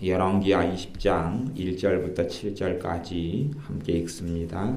열왕기하 20장 1절부터 7절까지 함께 읽습니다.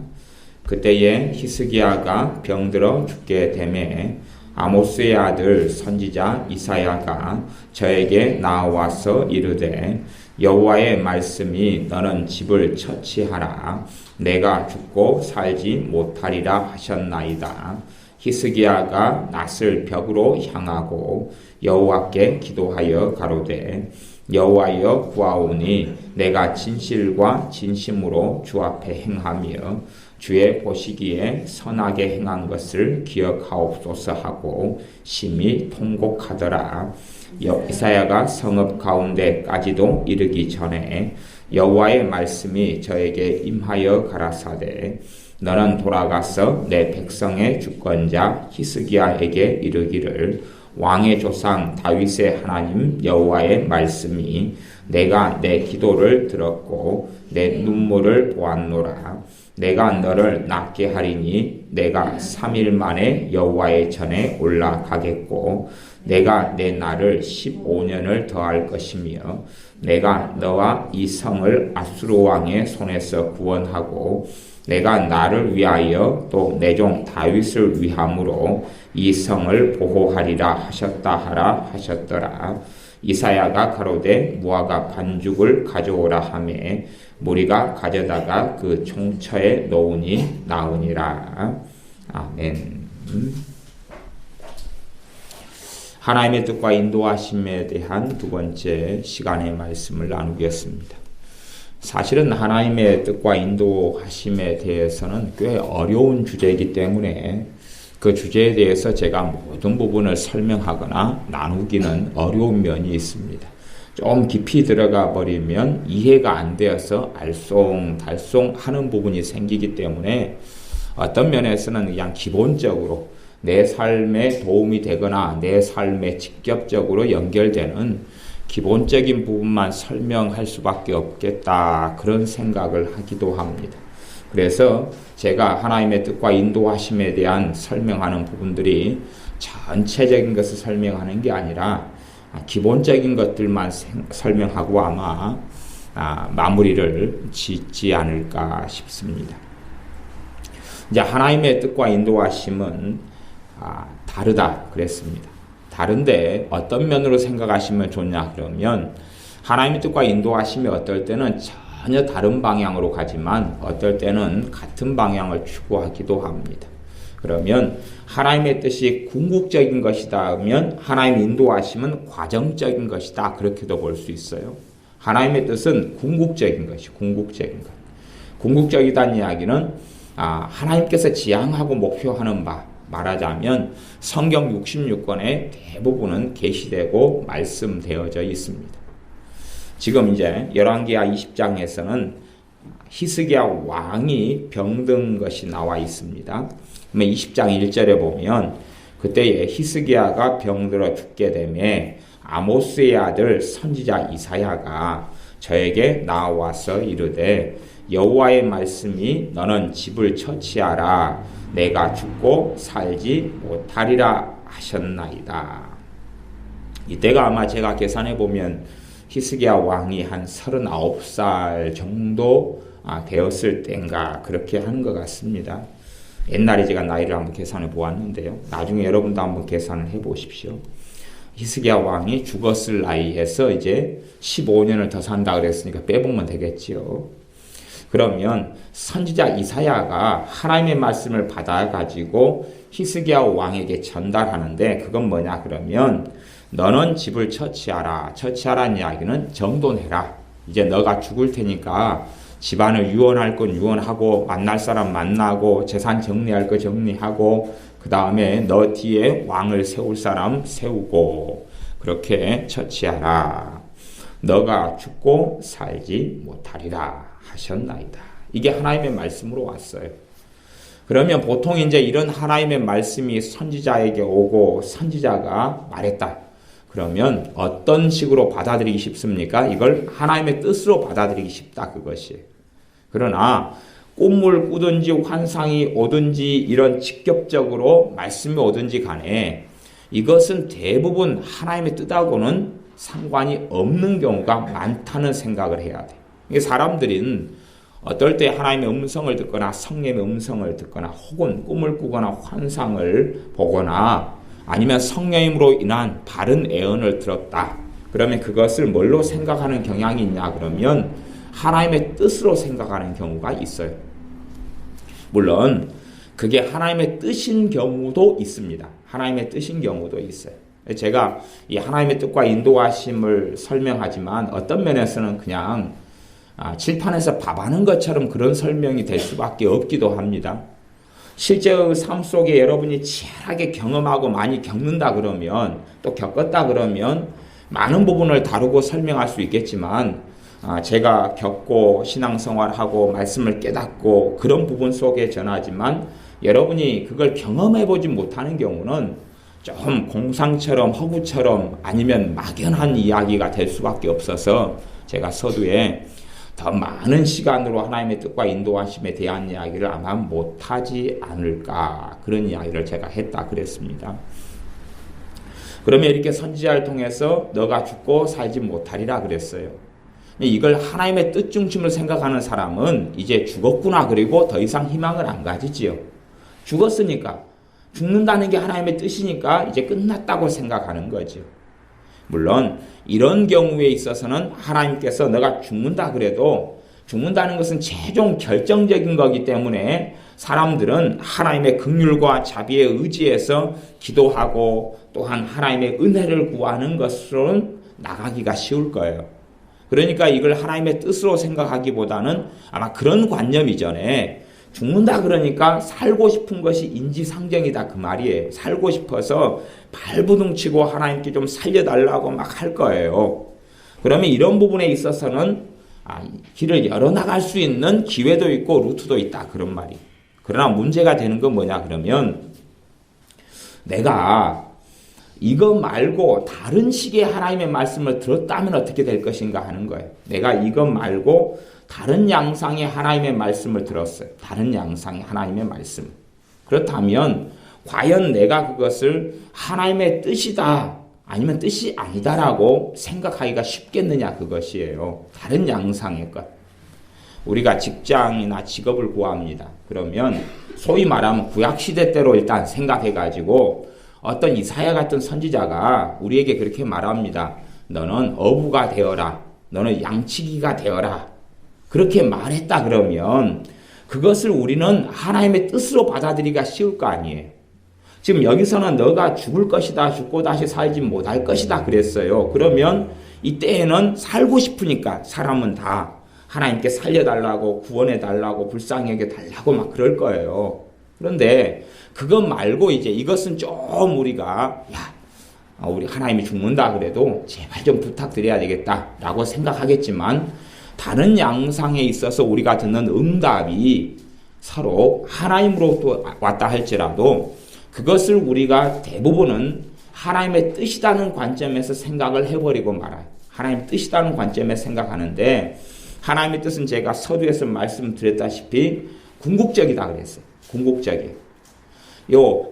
그때에 히스기야가 병들어 죽게 되매 아모스의 아들 선지자 이사야가 저에게 나와서 이르되 여호와의 말씀이 너는 집을 처치하라 내가 죽고 살지 못하리라 하셨나이다. 히스기야가 낫을 벽으로 향하고 여호와께 기도하여 가로되 여호와여 구하오니 내가 진실과 진심으로 주 앞에 행하며 주의 보시기에 선하게 행한 것을 기억하옵소서 하고 심히 통곡하더라. 이사야가 성읍 가운데까지도 이르기 전에 여호와의 말씀이 저에게 임하여 가라사대 너는 돌아가서 내 백성의 주권자 히스기야에게 이르기를 왕의 조상 다윗의 하나님 여호와의 말씀이 내가 내 기도를 들었고 내 눈물을 보았노라. 내가 너를 낫게 하리니 내가 3일 만에 여호와의 전에 올라가겠고 내가 내 날을 15년을 더할 것이며 내가 너와 이 성을 아수르 왕의 손에서 구원하고 내가 나를 위하여 또 내 종 다윗을 위함으로 이 성을 보호하리라 하셨다 하라 하셨더라. 이사야가 가로되 무화과 반죽을 가져오라 하매 무리가 가져다가 그 총처에 놓으니 나으니라. 아멘. 하나님의 뜻과 인도하심에 대한 두 번째 시간의 말씀을 나누겠습니다. 사실은 하나님의 뜻과 인도하심에 대해서는 꽤 어려운 주제이기 때문에 그 주제에 대해서 제가 모든 부분을 설명하거나 나누기는 어려운 면이 있습니다. 좀 깊이 들어가 버리면 이해가 안 되어서 알쏭달쏭 하는 부분이 생기기 때문에 어떤 면에서는 그냥 기본적으로 내 삶에 도움이 되거나 내 삶에 직접적으로 연결되는 기본적인 부분만 설명할 수밖에 없겠다 그런 생각을 하기도 합니다. 그래서 제가 하나님의 뜻과 인도하심에 대한 설명하는 부분들이 전체적인 것을 설명하는 게 아니라 기본적인 것들만 설명하고 아마 마무리를 짓지 않을까 싶습니다. 이제 하나님의 뜻과 인도하심은 다르다 그랬습니다. 다른데 어떤 면으로 생각하시면 좋냐 그러면 하나님의 뜻과 인도하심이 어떨 때는 전혀 다른 방향으로 가지만 어떨 때는 같은 방향을 추구하기도 합니다. 그러면 하나님의 뜻이 궁극적인 것이다 하면 하나님의 인도하심은 과정적인 것이다 그렇게도 볼 수 있어요. 하나님의 뜻은 궁극적인 것이 궁극적인 것. 궁극적이다는 이야기는 하나님께서 지향하고 목표하는 바 말하자면 성경 66권의 대부분은 계시되고 말씀되어져 있습니다. 지금 이제 열왕기하 20장에서는 히스기야 왕이 병든 것이 나와 있습니다. 20장 1절에 보면 그때에 히스기야가 병들어 죽게 되매 아모스의 아들 선지자 이사야가 저에게 나와서 이르되 여호와의 말씀이 너는 집을 처치하라 내가 죽고 살지 못하리라 하셨나이다. 이때가 아마 제가 계산해 보면 히스기야 왕이 한 39살 정도 되었을 때인가 그렇게 하는 것 같습니다. 옛날에 제가 나이를 한번 계산해 보았는데요. 나중에 여러분도 한번 계산을 해 보십시오. 히스기야 왕이 죽었을 나이에서 이제 15년을 더 산다 그랬으니까 빼보면 되겠지요. 그러면 선지자 이사야가 하나님의 말씀을 받아가지고 히스기야 왕에게 전달하는데 그건 뭐냐 그러면 너는 집을 처치하라. 처치하라는 이야기는 정돈해라. 이제 너가 죽을 테니까 집안을 유언할 건 유언하고 만날 사람 만나고 재산 정리할 거 정리하고 그 다음에 너 뒤에 왕을 세울 사람 세우고 그렇게 처치하라. 너가 죽고 살지 못하리라 하셨나이다. 이게 하나님의 말씀으로 왔어요. 그러면 보통 이제 이런 하나님의 말씀이 선지자에게 오고 선지자가 말했다. 그러면 어떤 식으로 받아들이기 쉽습니까? 이걸 하나님의 뜻으로 받아들이기 쉽다 그것이. 그러나 꿈을 꾸든지 환상이 오든지 이런 직접적으로 말씀이 오든지 간에 이것은 대부분 하나님의 뜻하고는 상관이 없는 경우가 많다는 생각을 해야 돼. 이게 사람들은 어떨 때 하나님의 음성을 듣거나 성령의 음성을 듣거나 혹은 꿈을 꾸거나 환상을 보거나 아니면 성령님으로 인한 바른 예언을 들었다. 그러면 그것을 뭘로 생각하는 경향이 있냐 그러면 하나님의 뜻으로 생각하는 경우가 있어요. 물론 그게 하나님의 뜻인 경우도 있습니다. 하나님의 뜻인 경우도 있어요. 제가 이 하나님의 뜻과 인도하심을 설명하지만 어떤 면에서는 그냥 칠판에서 밥하는 것처럼 그런 설명이 될 수밖에 없기도 합니다. 실제 삶 속에 여러분이 치열하게 경험하고 많이 겪는다 그러면 또 겪었다 그러면 많은 부분을 다루고 설명할 수 있겠지만 제가 겪고 신앙생활하고 말씀을 깨닫고 그런 부분 속에 전하지만 여러분이 그걸 경험해보지 못하는 경우는 좀 공상처럼 허구처럼 아니면 막연한 이야기가 될 수밖에 없어서 제가 서두에 더 많은 시간으로 하나님의 뜻과 인도하심에 대한 이야기를 아마 못하지 않을까 그런 이야기를 제가 했다 그랬습니다. 그러면 이렇게 선지자를 통해서 너가 죽고 살지 못하리라 그랬어요. 이걸 하나님의 뜻 중심을 생각하는 사람은 이제 죽었구나 그리고 더 이상 희망을 안 가지지요. 죽었으니까 죽는다는 게 하나님의 뜻이니까 이제 끝났다고 생각하는 거죠. 물론 이런 경우에 있어서는 하나님께서 너가 죽는다 그래도 죽는다는 것은 최종 결정적인 거기 때문에 사람들은 하나님의 긍휼과 자비에 의지해서 기도하고 또한 하나님의 은혜를 구하는 것으로는 나가기가 쉬울 거예요. 그러니까 이걸 하나님의 뜻으로 생각하기보다는 아마 그런 관념 이전에 죽는다 그러니까 살고 싶은 것이 인지상정이다 그 말이에요. 살고 싶어서 발부둥치고 하나님께 좀 살려달라고 막 할 거예요. 그러면 이런 부분에 있어서는 길을 열어나갈 수 있는 기회도 있고 루트도 있다 그런 말이. 그러나 문제가 되는 건 뭐냐 그러면 내가 이거 말고 다른 식의 하나님의 말씀을 들었다면 어떻게 될 것인가 하는 거예요. 내가 이거 말고 다른 양상의 하나님의 말씀을 들었어요. 다른 양상의 하나님의 말씀. 그렇다면 과연 내가 그것을 하나님의 뜻이다 아니면 뜻이 아니다라고 생각하기가 쉽겠느냐 그것이에요. 다른 양상의 것. 우리가 직장이나 직업을 구합니다. 그러면 소위 말하면 구약시대 때로 일단 생각해가지고 어떤 이사야 같은 선지자가 우리에게 그렇게 말합니다. 너는 어부가 되어라. 너는 양치기가 되어라. 그렇게 말했다 그러면 그것을 우리는 하나님의 뜻으로 받아들이기가 쉬울 거 아니에요. 지금 여기서는 너가 죽을 것이다. 죽고 다시 살지 못할 것이다 그랬어요. 그러면 이때에는 살고 싶으니까 사람은 다 하나님께 살려달라고 구원해달라고 불쌍히 여겨달라고 막 그럴 거예요. 그런데 그것 말고 이제 이것은 좀 우리가 우리 하나님이 죽는다 그래도 제발 좀 부탁드려야 되겠다라고 생각하겠지만 다른 양상에 있어서 우리가 듣는 응답이 서로 하나님으로부터 왔다 할지라도 그것을 우리가 대부분은 하나님의 뜻이라는 관점에서 생각을 해버리고 말아요. 하나님의 뜻이라는 관점에서 생각하는데 하나님의 뜻은 제가 서두에서 말씀드렸다시피 궁극적이다 그랬어요. 궁극적이에요.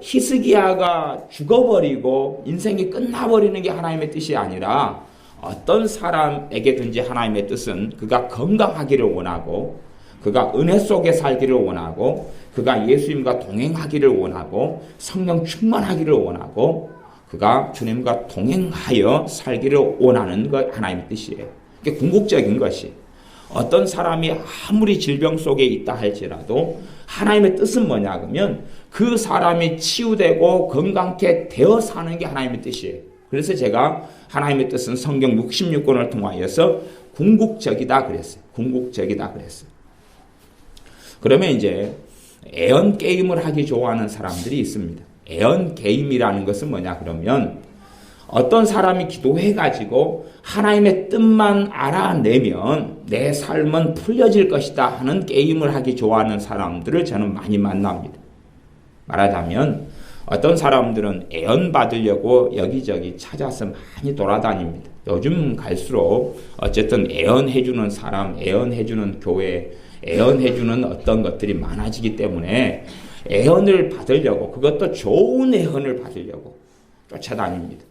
히스기야가 죽어버리고 인생이 끝나버리는 게 하나님의 뜻이 아니라 어떤 사람에게든지 하나님의 뜻은 그가 건강하기를 원하고 그가 은혜 속에 살기를 원하고 그가 예수님과 동행하기를 원하고 성령 충만하기를 원하고 그가 주님과 동행하여 살기를 원하는 것 하나님의 뜻이에요. 이게 궁극적인 것이 어떤 사람이 아무리 질병 속에 있다 할지라도 하나님의 뜻은 뭐냐 그러면 그 사람이 치유되고 건강케 되어 사는 게 하나님의 뜻이에요. 그래서 제가 하나님의 뜻은 성경 66권을 통하여서 궁극적이다 그랬어요. 궁극적이다 그랬어요. 그러면 이제 애언 게임을 하기 좋아하는 사람들이 있습니다. 애언 게임이라는 것은 뭐냐 그러면 어떤 사람이 기도해가지고 하나님의 뜻만 알아내면 내 삶은 풀려질 것이다 하는 게임을 하기 좋아하는 사람들을 저는 많이 만납니다. 말하자면 어떤 사람들은 애언 받으려고 여기저기 찾아서 많이 돌아다닙니다. 요즘 갈수록 어쨌든 애언해주는 사람, 애언해주는 교회, 애언해주는 어떤 것들이 많아지기 때문에 애언을 받으려고 그것도 좋은 애언을 받으려고 쫓아다닙니다.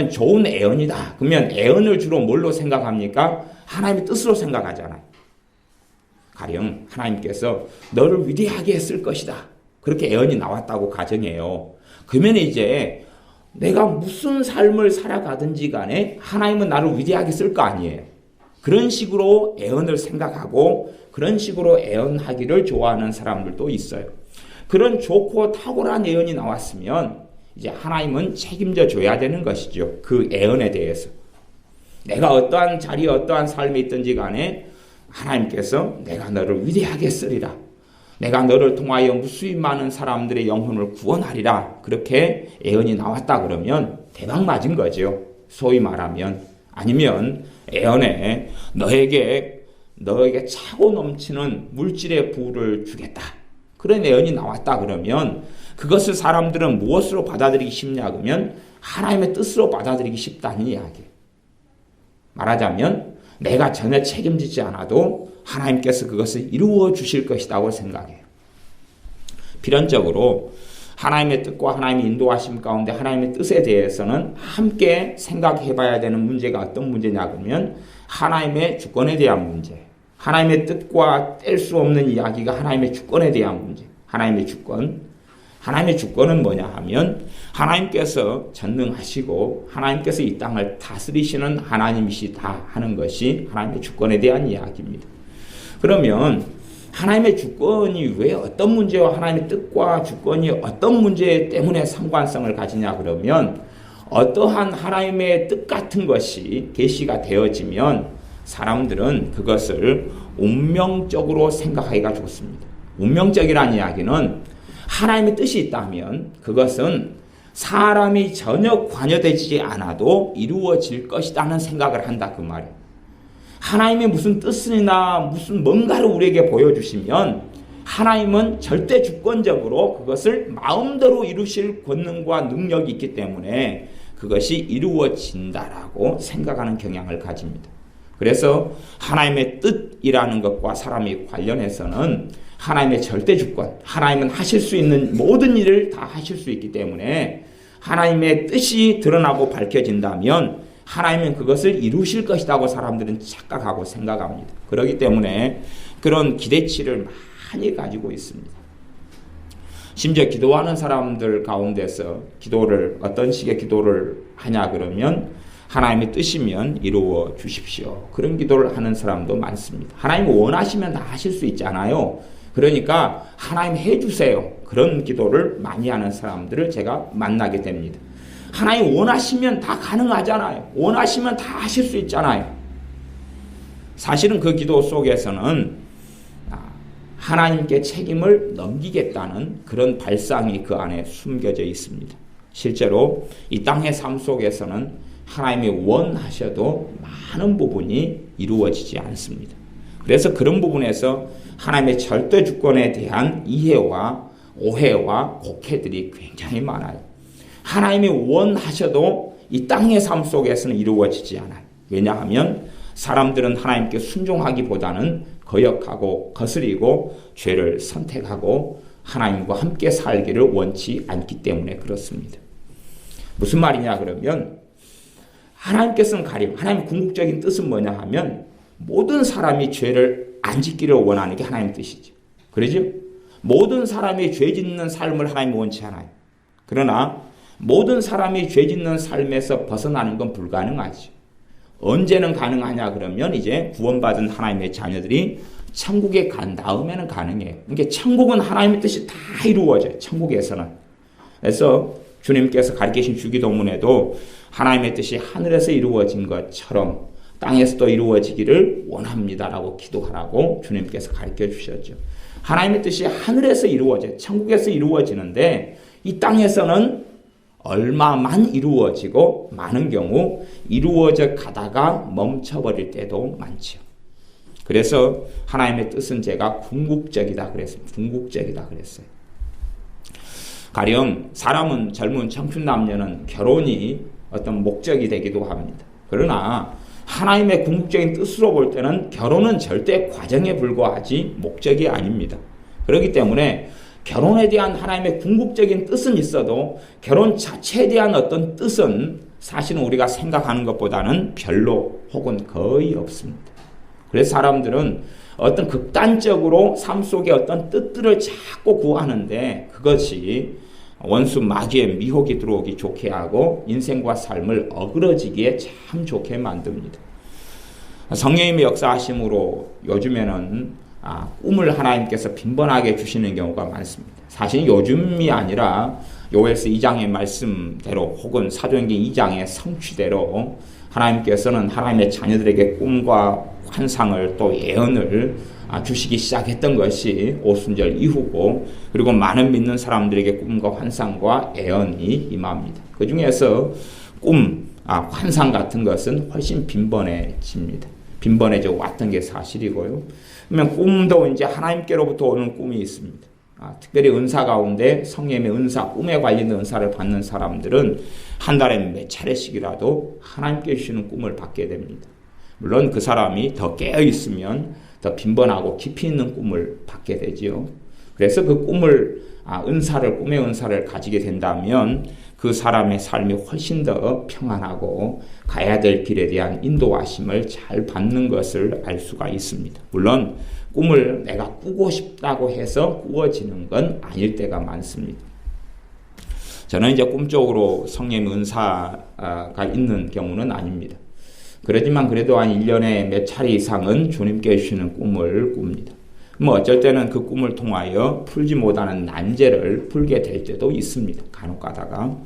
좋은 애언이다. 그러면 애언을 주로 뭘로 생각합니까? 하나님의 뜻으로 생각하잖아요. 가령 하나님께서 너를 위대하게 했을 것이다. 그렇게 애언이 나왔다고 가정해요. 그러면 이제 내가 무슨 삶을 살아가든지 간에 하나님은 나를 위대하게 쓸 거 아니에요. 그런 식으로 애언을 생각하고 그런 식으로 애언하기를 좋아하는 사람들도 있어요. 그런 좋고 탁월한 애언이 나왔으면 이제 하나님은 책임져 줘야 되는 것이죠. 그 애언에 대해서. 내가 어떠한 자리에 어떠한 삶에 있든지 간에 하나님께서 내가 너를 위대하게 쓰리라. 내가 너를 통하여 무수히 많은 사람들의 영혼을 구원하리라. 그렇게 애언이 나왔다 그러면 대박 맞은 거죠. 소위 말하면. 아니면 애언에 너에게 차고 넘치는 물질의 부를 주겠다. 그런 애언이 나왔다 그러면 그것을 사람들은 무엇으로 받아들이기 쉽냐 그러면 하나님의 뜻으로 받아들이기 쉽다는 이야기예요. 말하자면 내가 전혀 책임지지 않아도 하나님께서 그것을 이루어 주실 것이라고 생각해요. 필연적으로 하나님의 뜻과 하나님의 인도하심 가운데 하나님의 뜻에 대해서는 함께 생각해 봐야 되는 문제가 어떤 문제냐 그러면 하나님의 주권에 대한 문제. 하나님의 뜻과 뗄 수 없는 이야기가 하나님의 주권에 대한 문제. 하나님의 주권. 하나님의 주권은 뭐냐 하면 하나님께서 전능하시고 하나님께서 이 땅을 다스리시는 하나님이시다 하는 것이 하나님의 주권에 대한 이야기입니다. 그러면 하나님의 주권이 왜 어떤 문제와 하나님의 뜻과 주권이 어떤 문제 때문에 상관성을 가지냐 그러면 어떠한 하나님의 뜻 같은 것이 계시가 되어지면 사람들은 그것을 운명적으로 생각하기가 좋습니다. 운명적이라는 이야기는 하나님의 뜻이 있다면 그것은 사람이 전혀 관여되지 않아도 이루어질 것이라는 생각을 한다 그 말이에요. 하나님의 무슨 뜻이나 무슨 뭔가를 우리에게 보여주시면 하나님은 절대 주권적으로 그것을 마음대로 이루실 권능과 능력이 있기 때문에 그것이 이루어진다라고 생각하는 경향을 가집니다. 그래서 하나님의 뜻이라는 것과 사람이 관련해서는 하나님의 절대 주권, 하나님은 하실 수 있는 모든 일을 다 하실 수 있기 때문에 하나님의 뜻이 드러나고 밝혀진다면 하나님은 그것을 이루실 것이라고 사람들은 착각하고 생각합니다. 그렇기 때문에 그런 기대치를 많이 가지고 있습니다. 심지어 기도하는 사람들 가운데서 기도를 어떤 식의 기도를 하냐 그러면 하나님의 뜻이면 이루어 주십시오. 그런 기도를 하는 사람도 많습니다. 하나님 원하시면 다 하실 수 있잖아요. 그러니까 하나님 해주세요. 그런 기도를 많이 하는 사람들을 제가 만나게 됩니다. 하나님 원하시면 다 가능하잖아요. 원하시면 다 하실 수 있잖아요. 사실은 그 기도 속에서는 하나님께 책임을 넘기겠다는 그런 발상이 그 안에 숨겨져 있습니다. 실제로 이 땅의 삶 속에서는 하나님이 원하셔도 많은 부분이 이루어지지 않습니다. 그래서 그런 부분에서 하나님의 절대 주권에 대한 이해와 오해와 곡해들이 굉장히 많아요. 하나님이 원하셔도 이 땅의 삶 속에서는 이루어지지 않아요. 왜냐하면 사람들은 하나님께 순종하기보다는 거역하고 거스리고 죄를 선택하고 하나님과 함께 살기를 원치 않기 때문에 그렇습니다. 무슨 말이냐 그러면 하나님께서는 가령 하나님의 궁극적인 뜻은 뭐냐 하면 모든 사람이 죄를 안 짓기를 원하는 게 하나님의 뜻이죠. 그러죠? 모든 사람이 죄 짓는 삶을 하나님이 원치 않아요. 그러나 모든 사람이 죄 짓는 삶에서 벗어나는 건 불가능하죠. 언제는 가능하냐 그러면 이제 구원받은 하나님의 자녀들이 천국에 간 다음에는 가능해요. 그러니까 천국은 하나님의 뜻이 다 이루어져요. 천국에서는. 그래서 주님께서 가르치신 주기도문에도 하나님의 뜻이 하늘에서 이루어진 것처럼 땅에서도 이루어지기를 원합니다라고 기도하라고 주님께서 가르쳐 주셨죠. 하나님의 뜻이 하늘에서 이루어져요. 천국에서 이루어지는데 이 땅에서는 얼마만 이루어지고 많은 경우 이루어져 가다가 멈춰버릴 때도 많죠. 그래서 하나님의 뜻은 제가 궁극적이다 그랬습니다. 궁극적이다 그랬어요. 가령 사람은 젊은 청춘 남녀는 결혼이 어떤 목적이 되기도 합니다. 그러나 하나님의 궁극적인 뜻으로 볼 때는 결혼은 절대 과정에 불과하지 목적이 아닙니다. 그렇기 때문에 결혼에 대한 하나님의 궁극적인 뜻은 있어도 결혼 자체에 대한 어떤 뜻은 사실은 우리가 생각하는 것보다는 별로 혹은 거의 없습니다. 그래서 사람들은 어떤 극단적으로 삶 속에 어떤 뜻들을 자꾸 구하는데 그것이 원수 마귀의 미혹이 들어오기 좋게 하고 인생과 삶을 어그러지기에 참 좋게 만듭니다. 성령님의 역사하심으로 요즘에는 꿈을 하나님께서 빈번하게 주시는 경우가 많습니다. 사실 요즘이 아니라 요엘서 2장의 말씀대로 혹은 사도행전 2장의 성취대로 하나님께서는 하나님의 자녀들에게 꿈과 환상을 또 예언을 주시기 시작했던 것이 오순절 이후고, 그리고 많은 믿는 사람들에게 꿈과 환상과 예언이 임합니다. 그 중에서 꿈, 환상 같은 것은 훨씬 빈번해져 왔던 게 사실이고요. 그러면 꿈도 이제 하나님께로부터 오는 꿈이 있습니다. 특별히 은사 가운데 성령의 은사, 꿈에 관련된 은사를 받는 사람들은 한 달에 몇 차례씩이라도 하나님께 주시는 꿈을 받게 됩니다. 물론 그 사람이 더 깨어 있으면 더 빈번하고 깊이 있는 꿈을 받게 되지요. 그래서 그 꿈의 은사를 가지게 된다면 그 사람의 삶이 훨씬 더 평안하고 가야 될 길에 대한 인도하심을 잘 받는 것을 알 수가 있습니다. 물론 꿈을 내가 꾸고 싶다고 해서 꾸어지는 건 아닐 때가 많습니다. 저는 이제 꿈적으로 성령의 은사가 있는 경우는 아닙니다. 그러지만 그래도 한 1년에 몇 차례 이상은 주님께 주시는 꿈을 꿉니다. 어쩔 때는 그 꿈을 통하여 풀지 못하는 난제를 풀게 될 때도 있습니다. 간혹 가다가.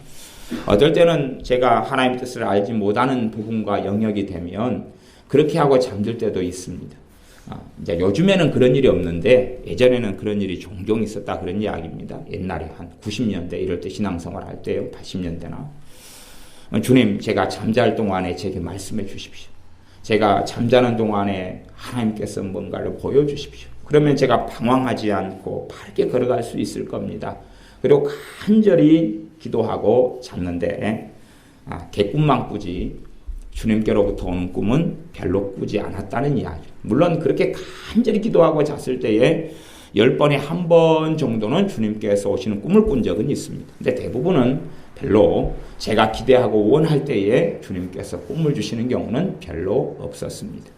어떨 때는 제가 하나님의 뜻을 알지 못하는 부분과 영역이 되면 그렇게 하고 잠들 때도 있습니다. 이제 요즘에는 그런 일이 없는데 예전에는 그런 일이 종종 있었다, 그런 이야기입니다. 옛날에 한 90년대 이럴 때 신앙생활 할 때요. 80년대나. 주님, 제가 잠잘 동안에 제게 말씀해 주십시오. 제가 잠자는 동안에 하나님께서 뭔가를 보여주십시오. 그러면 제가 방황하지 않고 밝게 걸어갈 수 있을 겁니다. 그리고 간절히 기도하고 잤는데 개꿈만 꾸지 주님께로부터 오는 꿈은 별로 꾸지 않았다는 이야기죠. 물론 그렇게 간절히 기도하고 잤을 때에 10번에 1번 정도는 주님께서 오시는 꿈을 꾼 적은 있습니다. 근데 대부분은 별로 제가 기대하고 원할 때에 주님께서 꿈을 주시는 경우는 별로 없었습니다.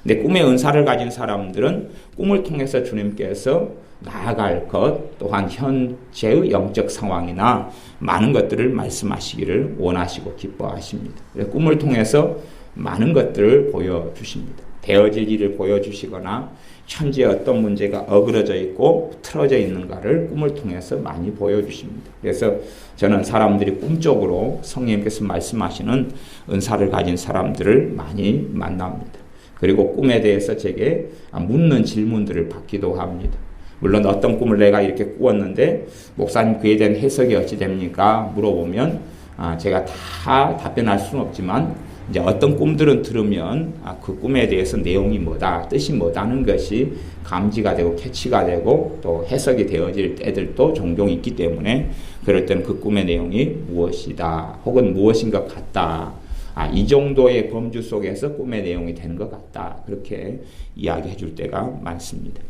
근데 꿈의 은사를 가진 사람들은 꿈을 통해서 주님께서 나아갈 것, 또한 현재의 영적 상황이나 많은 것들을 말씀하시기를 원하시고 기뻐하십니다. 꿈을 통해서 많은 것들을 보여주십니다. 되어질 일을 보여주시거나 현재 어떤 문제가 어그러져 있고 틀어져 있는가를 꿈을 통해서 많이 보여주십니다. 그래서 저는 사람들이 꿈적으로 성령님께서 말씀하시는 은사를 가진 사람들을 많이 만납니다. 그리고 꿈에 대해서 제게 묻는 질문들을 받기도 합니다. 물론 어떤 꿈을 내가 이렇게 꾸었는데 목사님 그에 대한 해석이 어찌 됩니까? 물어보면 제가 다 답변할 수는 없지만 이제 어떤 꿈들은 들으면 그 꿈에 대해서 내용이 뭐다, 뜻이 뭐다는 것이 감지가 되고 캐치가 되고 또 해석이 되어질 때들도 종종 있기 때문에 그럴 때는 그 꿈의 내용이 무엇이다 혹은 무엇인 것 같다, 이 정도의 범주 속에서 꿈의 내용이 되는 것 같다, 그렇게 이야기해 줄 때가 많습니다.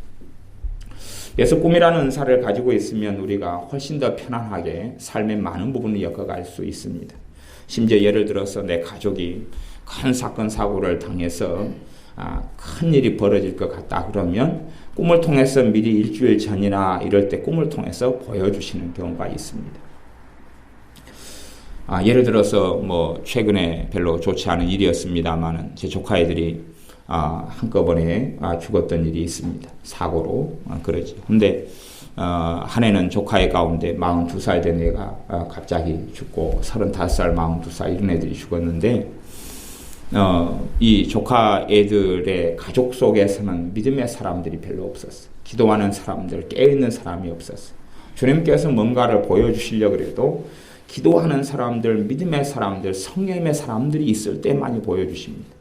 그래서 꿈이라는 은사를 가지고 있으면 우리가 훨씬 더 편안하게 삶의 많은 부분을 엮어갈 수 있습니다. 심지어 예를 들어서 내 가족이 큰 사건 사고를 당해서 큰 일이 벌어질 것 같다 그러면 꿈을 통해서 미리 일주일 전이나 이럴 때 꿈을 통해서 보여주시는 경우가 있습니다. 예를 들어서 최근에 별로 좋지 않은 일이었습니다만 제 조카애들이 한꺼번에 죽었던 일이 있습니다. 사고로 그러지. 근데 한 해는 조카애 가운데 42살 된 애가 갑자기 죽고 35살, 42살 이런 애들이 죽었는데 이 조카 애들의 가족 속에서는 믿음의 사람들이 별로 없었어요. 기도하는 사람들, 깨어있는 사람이 없었어요. 주님께서 뭔가를 보여주시려고 해도 기도하는 사람들, 믿음의 사람들, 성령의 사람들이 있을 때 많이 보여주십니다.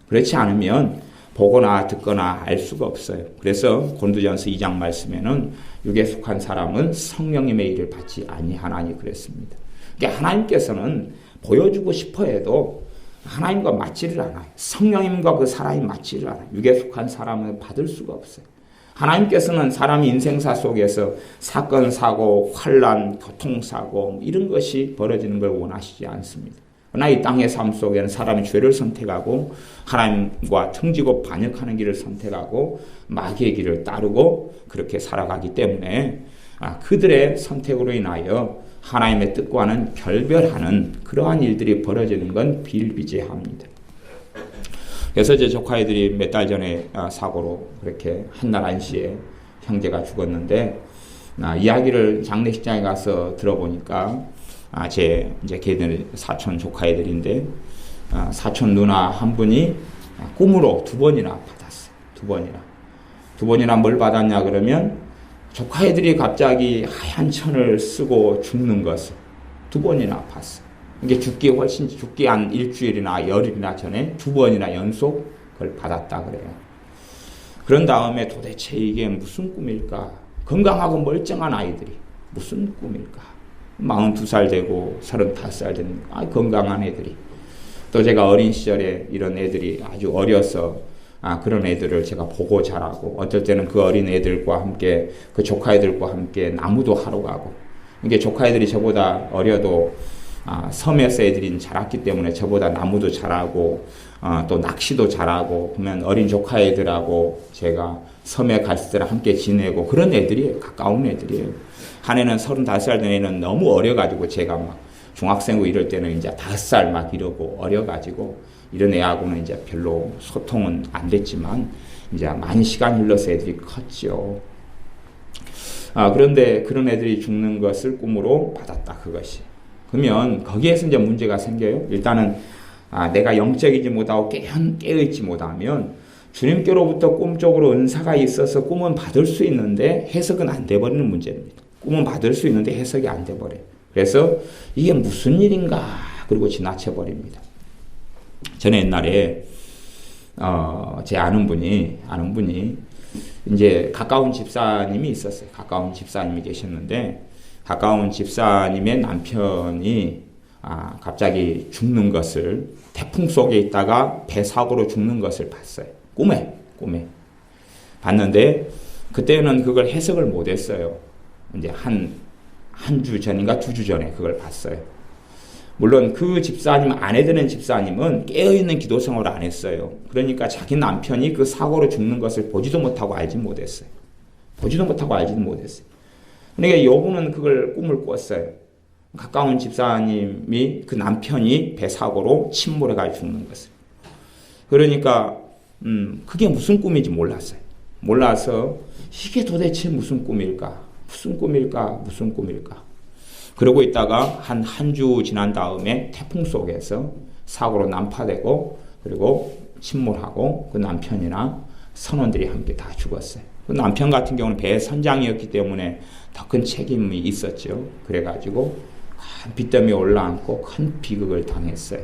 그렇지 않으면 보거나 듣거나 알 수가 없어요. 그래서 고린도전서 2장 말씀에는 육에 속한 사람은 성령님의 일을 받지 아니하나니 그랬습니다. 그러니까 하나님께서는 보여주고 싶어 해도 하나님과 맞지를 않아요. 성령님과 그 사람이 맞지를 않아요. 육에 속한 사람은 받을 수가 없어요. 하나님께서는 사람의 인생사 속에서 사건, 사고, 환란, 교통사고 이런 것이 벌어지는 걸 원하시지 않습니다. 그러나 이 땅의 삶 속에는 사람이 죄를 선택하고 하나님과 등지고 반역하는 길을 선택하고 마귀의 길을 따르고 그렇게 살아가기 때문에 그들의 선택으로 인하여 하나님의 뜻과는 결별하는 그러한 일들이 벌어지는 건 비일비재합니다. 그래서 제 조카애들이 몇 달 전에 사고로 그렇게 한날 한시에 형제가 죽었는데 이야기를 장례식장에 가서 들어보니까 제 이제 걔들 사촌 조카애들인데 사촌 누나 한 분이 꿈으로 2번이나 받았어요. 2번이나 뭘 받았냐 그러면 조카애들이 갑자기 하얀 천을 쓰고 죽는 것을 2번이나 봤어요. 이게 죽기 한 일주일이나 열흘이나 전에 2번이나 연속 그걸 받았다 그래요. 그런 다음에 도대체 이게 무슨 꿈일까? 건강하고 멀쩡한 아이들이 무슨 꿈일까? 42살 되고 35살 된 건강한 애들이 또 제가 어린 시절에 이런 애들이 아주 어려서 그런 애들을 제가 보고 자라고 어떨 때는 그 어린 애들과 함께 그 조카 애들과 함께 나무도 하러 가고 이게 조카 애들이 저보다 어려도 섬에서 애들이 자랐기 때문에 저보다 나무도 잘하고 또 낚시도 잘하고 보면 어린 조카 애들하고 제가 섬에 갔을 때랑 함께 지내고 그런 애들이에요. 가까운 애들이에요. 한 애는 35살 된 애는 너무 어려가지고 제가 막 중학생이고 이럴 때는 이제 5살 막 이러고 어려가지고 이런 애하고는 이제 별로 소통은 안 됐지만 이제 많이 시간이 흘러서 애들이 컸죠. 그런데 그런 애들이 죽는 것을 꿈으로 받았다 그것이. 그러면 거기에서 이제 문제가 생겨요. 일단은 내가 영적이지 못하고 깨어있지 못하면 주님께로부터 꿈적으로 은사가 있어서 꿈은 받을 수 있는데 해석은 안 돼버리는 문제입니다. 꿈은 받을 수 있는데 해석이 안 돼버려요. 그래서 이게 무슨 일인가 그리고 지나쳐버립니다. 저는 옛날에 제 아는 분이 이제 가까운 집사님이 있었어요. 가까운 집사님이 계셨는데 가까운 집사님의 남편이 갑자기 죽는 것을 태풍 속에 있다가 배 사고로 죽는 것을 봤어요. 꿈에 봤는데 그때는 그걸 해석을 못했어요. 이제 한 주 전인가 2주 전에 그걸 봤어요. 물론 그 집사님 아내 되는 집사님은 깨어있는 기도 생활을 안 했어요. 그러니까 자기 남편이 그 사고로 죽는 것을 보지도 못하고 알지 못했어요. 그러니까 여분은 그걸 꿈을 꿨어요. 가까운 집사님이 그 남편이 배 사고로 침몰해가지고 죽는 것을. 그러니까 그게 무슨 꿈인지 몰랐어요. 몰라서 이게 도대체 무슨 꿈일까? 그러고 있다가 한 주 지난 다음에 태풍 속에서 사고로 난파되고 그리고 침몰하고 그 남편이나 선원들이 함께 다 죽었어요. 그 남편 같은 경우는 배 선장이었기 때문에 더 큰 책임이 있었죠. 그래가지고 빚더미에 올라앉고 큰 비극을 당했어요.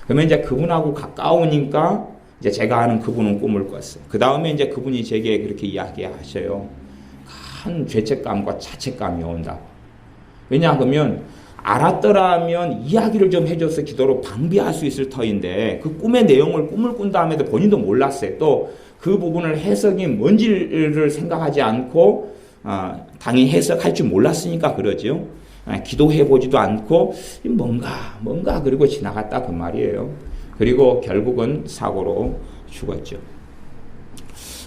그러면 이제 그분하고 가까우니까 이제 제가 아는 그분은 꿈을 꿨어요. 그 다음에 이제 그분이 제게 그렇게 이야기하셔요. 큰 죄책감과 자책감이 온다. 왜냐하면 알았더라면 이야기를 좀 해줘서 기도로 방비할 수 있을 터인데 그 꿈의 내용을 꿈을 꾼 다음에도 본인도 몰랐어요. 또 그 부분을 해석이 뭔지를 생각하지 않고 당연히 해석할 줄 몰랐으니까 그러죠. 기도해보지도 않고 뭔가 그리고 지나갔다 그 말이에요. 그리고 결국은 사고로 죽었죠.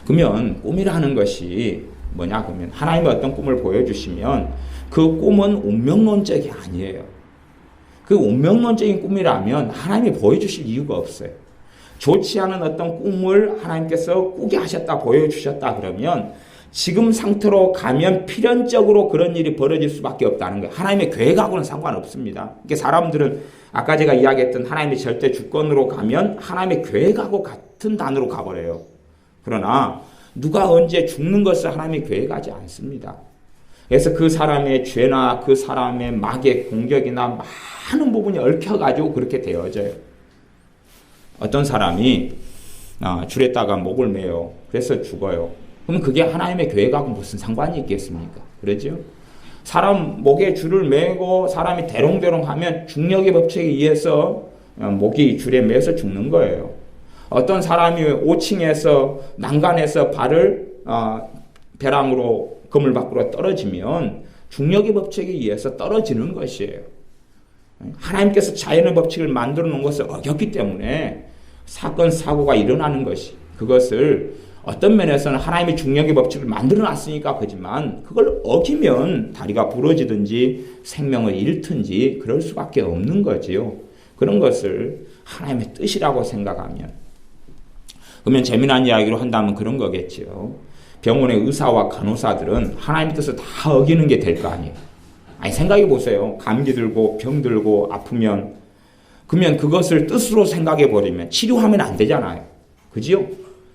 그러면 꿈이라는 것이 뭐냐 그러면 하나님의 어떤 꿈을 보여주시면 그 꿈은 운명론적이 아니에요. 그 운명론적인 꿈이라면 하나님이 보여주실 이유가 없어요. 좋지 않은 어떤 꿈을 하나님께서 꾸게 하셨다 보여주셨다 그러면 지금 상태로 가면 필연적으로 그런 일이 벌어질 수밖에 없다는 거예요. 하나님의 계획하고는 상관없습니다. 그러니까 사람들은 아까 제가 이야기했던 하나님의 절대 주권으로 가면 하나님의 계획하고 같은 단으로 가버려요. 그러나 누가 언제 죽는 것을 하나님이 계획하지 않습니다. 그래서 그 사람의 죄나 그 사람의 마귀의 공격이나 많은 부분이 얽혀가지고 그렇게 되어져요. 어떤 사람이 줄에다가 목을 매요. 그래서 죽어요. 그럼 그게 하나님의 계획하고 무슨 상관이 있겠습니까? 그러죠? 사람 목에 줄을 매고 사람이 대롱대롱 하면 중력의 법칙에 의해서 목이 줄에 매서 죽는 거예요. 어떤 사람이 5층에서 난간에서 발을 벼랑으로 건물 밖으로 떨어지면 중력의 법칙에 의해서 떨어지는 것이에요. 하나님께서 자연의 법칙을 만들어 놓은 것을 어겼기 때문에 사건, 사고가 일어나는 것이, 그것을 어떤 면에서는 하나님의 중력의 법칙을 만들어 놨으니까 그지만 그걸 어기면 다리가 부러지든지 생명을 잃든지 그럴 수밖에 없는 거지요. 그런 것을 하나님의 뜻이라고 생각하면, 그러면 재미난 이야기로 한다면 그런 거겠지요. 병원의 의사와 간호사들은 하나님의 뜻을 다 어기는 게 될 거 아니에요. 아니, 생각해 보세요. 감기 들고 병 들고 아프면, 그러면 그것을 뜻으로 생각해 버리면 치료하면 안 되잖아요. 그지요?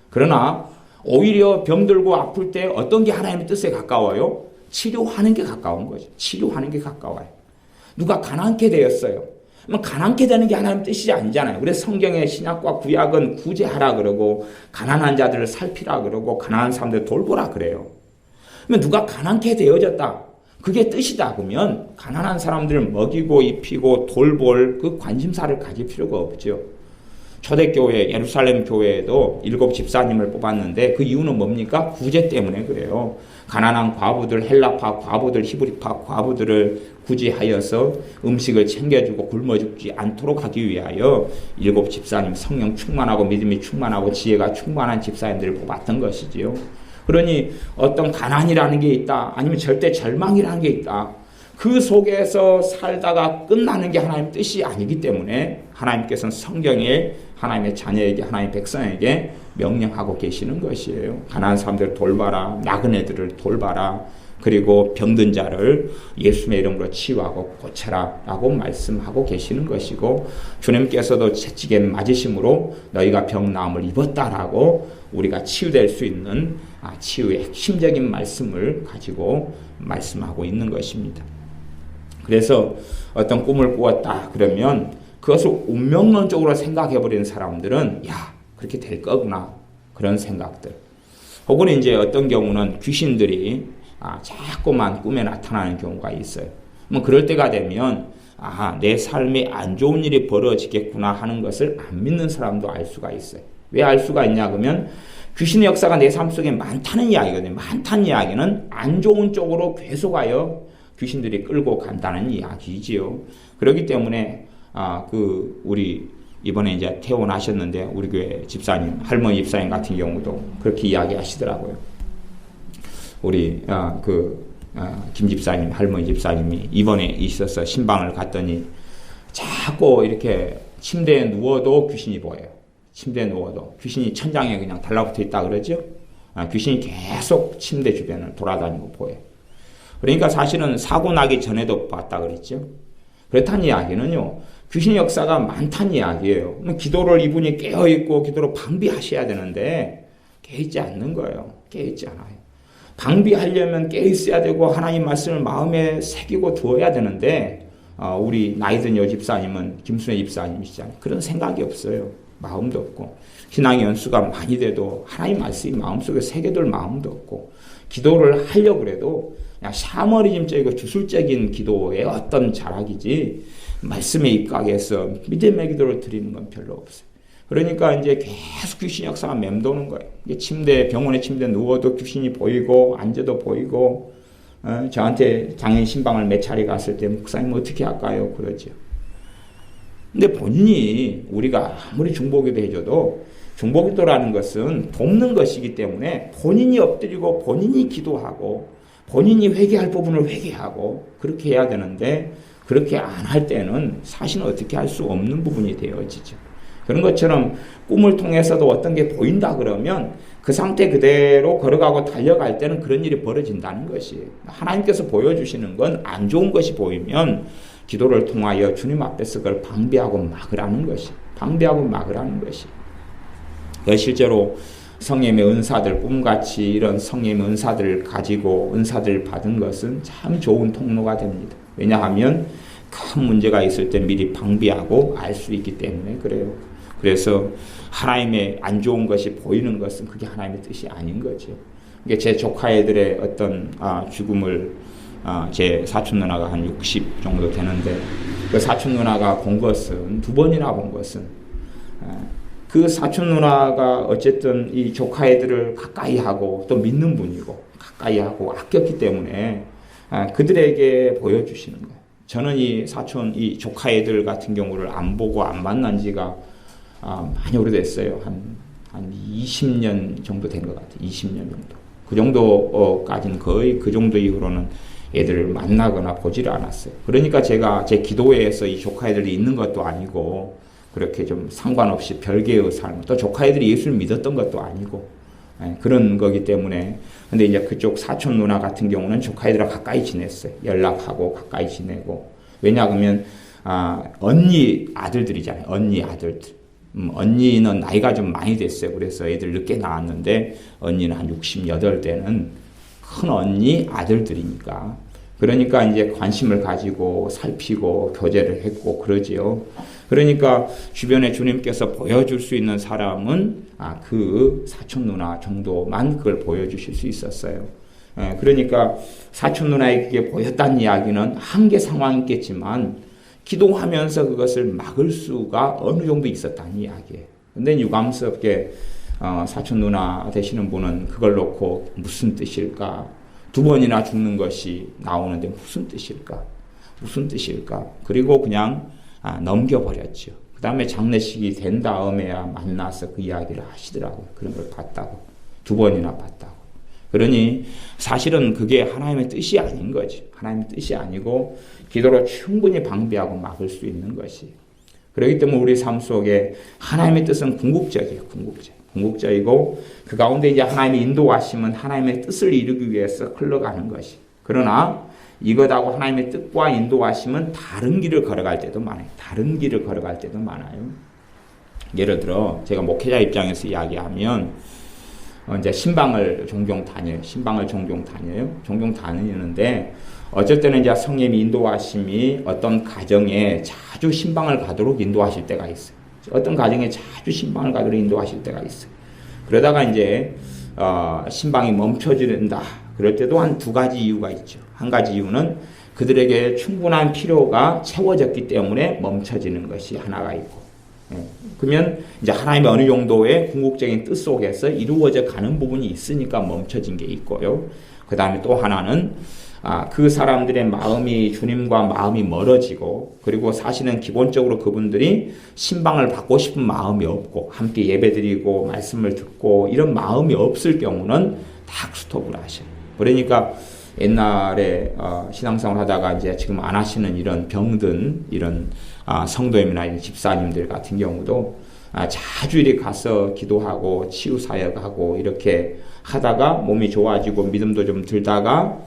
그러나 오히려 병 들고 아플 때 어떤 게 하나님의 뜻에 가까워요? 치료하는 게 가까운 거죠. 치료하는 게 가까워요. 누가 가난케 되었어요. 가난케 되는 게 하나님의 뜻이 아니잖아요. 그래서 성경의 신약과 구약은 구제하라 그러고 가난한 자들을 살피라 그러고 가난한 사람들을 돌보라 그래요. 그러면 누가 가난케 되어졌다, 그게 뜻이다 그러면 가난한 사람들을 먹이고 입히고 돌볼 그 관심사를 가질 필요가 없죠. 초대교회 예루살렘 교회에도 7 집사님을 뽑았는데 그 이유는 뭡니까? 구제 때문에 그래요. 가난한 과부들, 헬라파 과부들, 히브리파 과부들을 구제하여서 음식을 챙겨주고 굶어 죽지 않도록 하기 위하여 7 집사님, 성령 충만하고 믿음이 충만하고 지혜가 충만한 집사님들을 뽑았던 것이지요. 그러니 어떤 가난이라는 게 있다, 아니면 절대 절망이라는 게 있다, 그 속에서 살다가 끝나는 게 하나님의 뜻이 아니기 때문에 하나님께서는 성경에 하나님의 자녀에게, 하나님의 백성에게 명령하고 계시는 것이에요. 가난한 사람들을 돌봐라, 나그네들을 돌봐라, 그리고 병든 자를 예수님의 이름으로 치유하고 고쳐라 라고 말씀하고 계시는 것이고, 주님께서도 채찍에 맞으심으로 너희가 병 나음을 입었다라고 우리가 치유될 수 있는 치유의 핵심적인 말씀을 가지고 말씀하고 있는 것입니다. 그래서 어떤 꿈을 꾸었다 그러면 그것을 운명론적으로 생각해버리는 사람들은 야, 그렇게 될 거구나, 그런 생각들. 혹은 이제 어떤 경우는 귀신들이 자꾸만 꿈에 나타나는 경우가 있어요. 뭐 그럴 때가 되면 내 삶에 안 좋은 일이 벌어지겠구나 하는 것을 안 믿는 사람도 알 수가 있어요. 왜 알 수가 있냐 그러면 귀신의 역사가 내 삶 속에 많다는 이야기거든요. 많다는 이야기는 안 좋은 쪽으로 계속하여 귀신들이 끌고 간다는 이야기지요. 그렇기 때문에 우리 이번에 이제 퇴원하셨는데 우리 교회 집사님, 할머니 집사님 같은 경우도 그렇게 이야기하시더라고요. 우리 김 집사님, 할머니 집사님이 이번에 있어서 신방을 갔더니 자꾸 이렇게 침대에 누워도 귀신이 보여요. 침대에 누워도 귀신이 천장에 그냥 달라붙어 있다 그러죠. 귀신이 계속 침대 주변을 돌아다니고 보여요. 그러니까 사실은 사고 나기 전에도 봤다 그랬죠. 그렇다는 이야기는요, 귀신의 역사가 많다는 이야기예요. 기도를 이분이 깨어있고 기도로 방비하셔야 되는데 깨어있지 않는 거예요. 깨어있지 않아요. 방비하려면 깨어있어야 되고 하나님 말씀을 마음에 새기고 두어야 되는데 우리 나이든 여 집사님은, 김순애 집사님이시잖아요. 그런 생각이 없어요. 마음도 없고, 신앙의 연수가 많이 돼도 하나님 말씀이 마음속에 새겨둘 마음도 없고, 기도를 하려고 그래도 그냥 샤머니즘적이고 주술적인 기도의 어떤 자락이지 말씀에 입각해서 믿음의 기도를 드리는 건 별로 없어요. 그러니까 이제 계속 귀신 역사가 맴도는 거예요. 병원의 침대에 누워도 귀신이 보이고 앉아도 보이고, 저한테 장애인 신방을 몇 차례 갔을 때 목사님 어떻게 할까요? 그러죠. 근데 본인이, 우리가 아무리 중보기도 해줘도 중보기도라는 것은 돕는 것이기 때문에 본인이 엎드리고 본인이 기도하고 본인이 회개할 부분을 회개하고 그렇게 해야 되는데, 그렇게 안 할 때는 사실은 어떻게 할 수 없는 부분이 되어지죠. 그런 것처럼 꿈을 통해서도 어떤 게 보인다 그러면 그 상태 그대로 걸어가고 달려갈 때는 그런 일이 벌어진다는 것이에요. 하나님께서 보여주시는 건 안 좋은 것이 보이면 기도를 통하여 주님 앞에서 그걸 방비하고 막으라는 것이, 방비하고 막으라는 것이. 실제로 성령의 은사들, 꿈같이 이런 성령의 은사들을 가지고 은사들을 받은 것은 참 좋은 통로가 됩니다. 왜냐하면 큰 문제가 있을 때 미리 방비하고 알 수 있기 때문에 그래요. 그래서 하나님의 안 좋은 것이 보이는 것은 그게 하나님의 뜻이 아닌 거죠. 제 조카애들의 어떤 죽음을 제 사촌 누나가 한 60 정도 되는데, 그 사촌 누나가 본 것은 2번이나 본 것은, 그 사촌 누나가 어쨌든 이 조카애들을 가까이 하고 또 믿는 분이고 가까이 하고 아꼈기 때문에 그들에게 보여주시는 거예요. 저는 이 사촌, 이 조카 애들 같은 경우를 안 보고 안 만난 지가 많이 오래됐어요. 한 20년 정도 된 것 같아요. 20년 정도. 그 정도까지는 거의 그 정도 이후로는 애들을 만나거나 보지를 않았어요. 그러니까 제가 제 기도회에서 이 조카 애들이 있는 것도 아니고 그렇게 좀 상관없이 별개의 삶, 또 조카 애들이 예수를 믿었던 것도 아니고 그런 거기 때문에. 근데 이제 그쪽 사촌 누나 같은 경우는 조카 애들과 가까이 지냈어요. 연락하고 가까이 지내고. 왜냐하면 언니 아들들이잖아요. 언니 아들들. 언니는 나이가 좀 많이 됐어요. 그래서 애들 늦게 낳았는데 언니는 한 68대는 큰 언니 아들들이니까. 그러니까 이제 관심을 가지고 살피고 교제를 했고 그러지요. 그러니까 주변에 주님께서 보여줄 수 있는 사람은 그 사촌 누나 정도만 그걸 보여주실 수 있었어요. 그러니까 사촌 누나에게 그게 보였다는 이야기는 한계 상황이겠지만 기도하면서 그것을 막을 수가 어느 정도 있었다는 이야기예요. 근데 유감스럽게 사촌 누나 되시는 분은 그걸 놓고 무슨 뜻일까? 2번이나 죽는 것이 나오는데 무슨 뜻일까? 무슨 뜻일까? 그리고 그냥 넘겨버렸죠. 그 다음에 장례식이 된 다음에야 만나서 그 이야기를 하시더라고요. 그런 걸 봤다고. 2번이나 봤다고. 그러니 사실은 그게 하나님의 뜻이 아닌 거지. 하나님의 뜻이 아니고 기도로 충분히 방비하고 막을 수 있는 것이. 그렇기 때문에 우리 삶 속에 하나님의 뜻은 궁극적이에요. 궁극적이고 그 가운데 이제 하나님의 인도하심은 하나님의 뜻을 이루기 위해서 흘러가는 것이. 그러나 이것하고 하나님의 뜻과 인도하심은 다른 길을 걸어갈 때도 많아요. 다른 길을 걸어갈 때도 많아요. 예를 들어 제가 목회자 입장에서 이야기하면 이제 신방을 종종 다녀요. 종종 다니는데 어쩔 때는 이제 성령의 인도하심이 어떤 가정에 자주 신방을 가도록 인도하실 때가 있어요. 어떤 가정에 자주 신방을 가도록 인도하실 때가 있어요. 그러다가 이제 신방이 멈춰지는다. 그럴 때도 한 2가지 이유가 있죠. 한 가지 이유는 그들에게 충분한 필요가 채워졌기 때문에 멈춰지는 것이 하나가 있고, 그러면 이제 하나님의 어느 정도의 궁극적인 뜻 속에서 이루어져 가는 부분이 있으니까 멈춰진 게 있고요. 그 다음에 또 하나는 그 사람들의 마음이 주님과 마음이 멀어지고, 그리고 사실은 기본적으로 그분들이 신방을 받고 싶은 마음이 없고 함께 예배드리고 말씀을 듣고 이런 마음이 없을 경우는 다 스톱을 하셔요. 그러니까 옛날에 신앙생활 하다가 이제 지금 안 하시는 이런 병든 이런 성도님이나 집사님들 같은 경우도 자주 이렇게 가서 기도하고 치유 사역하고 이렇게 하다가 몸이 좋아지고 믿음도 좀 들다가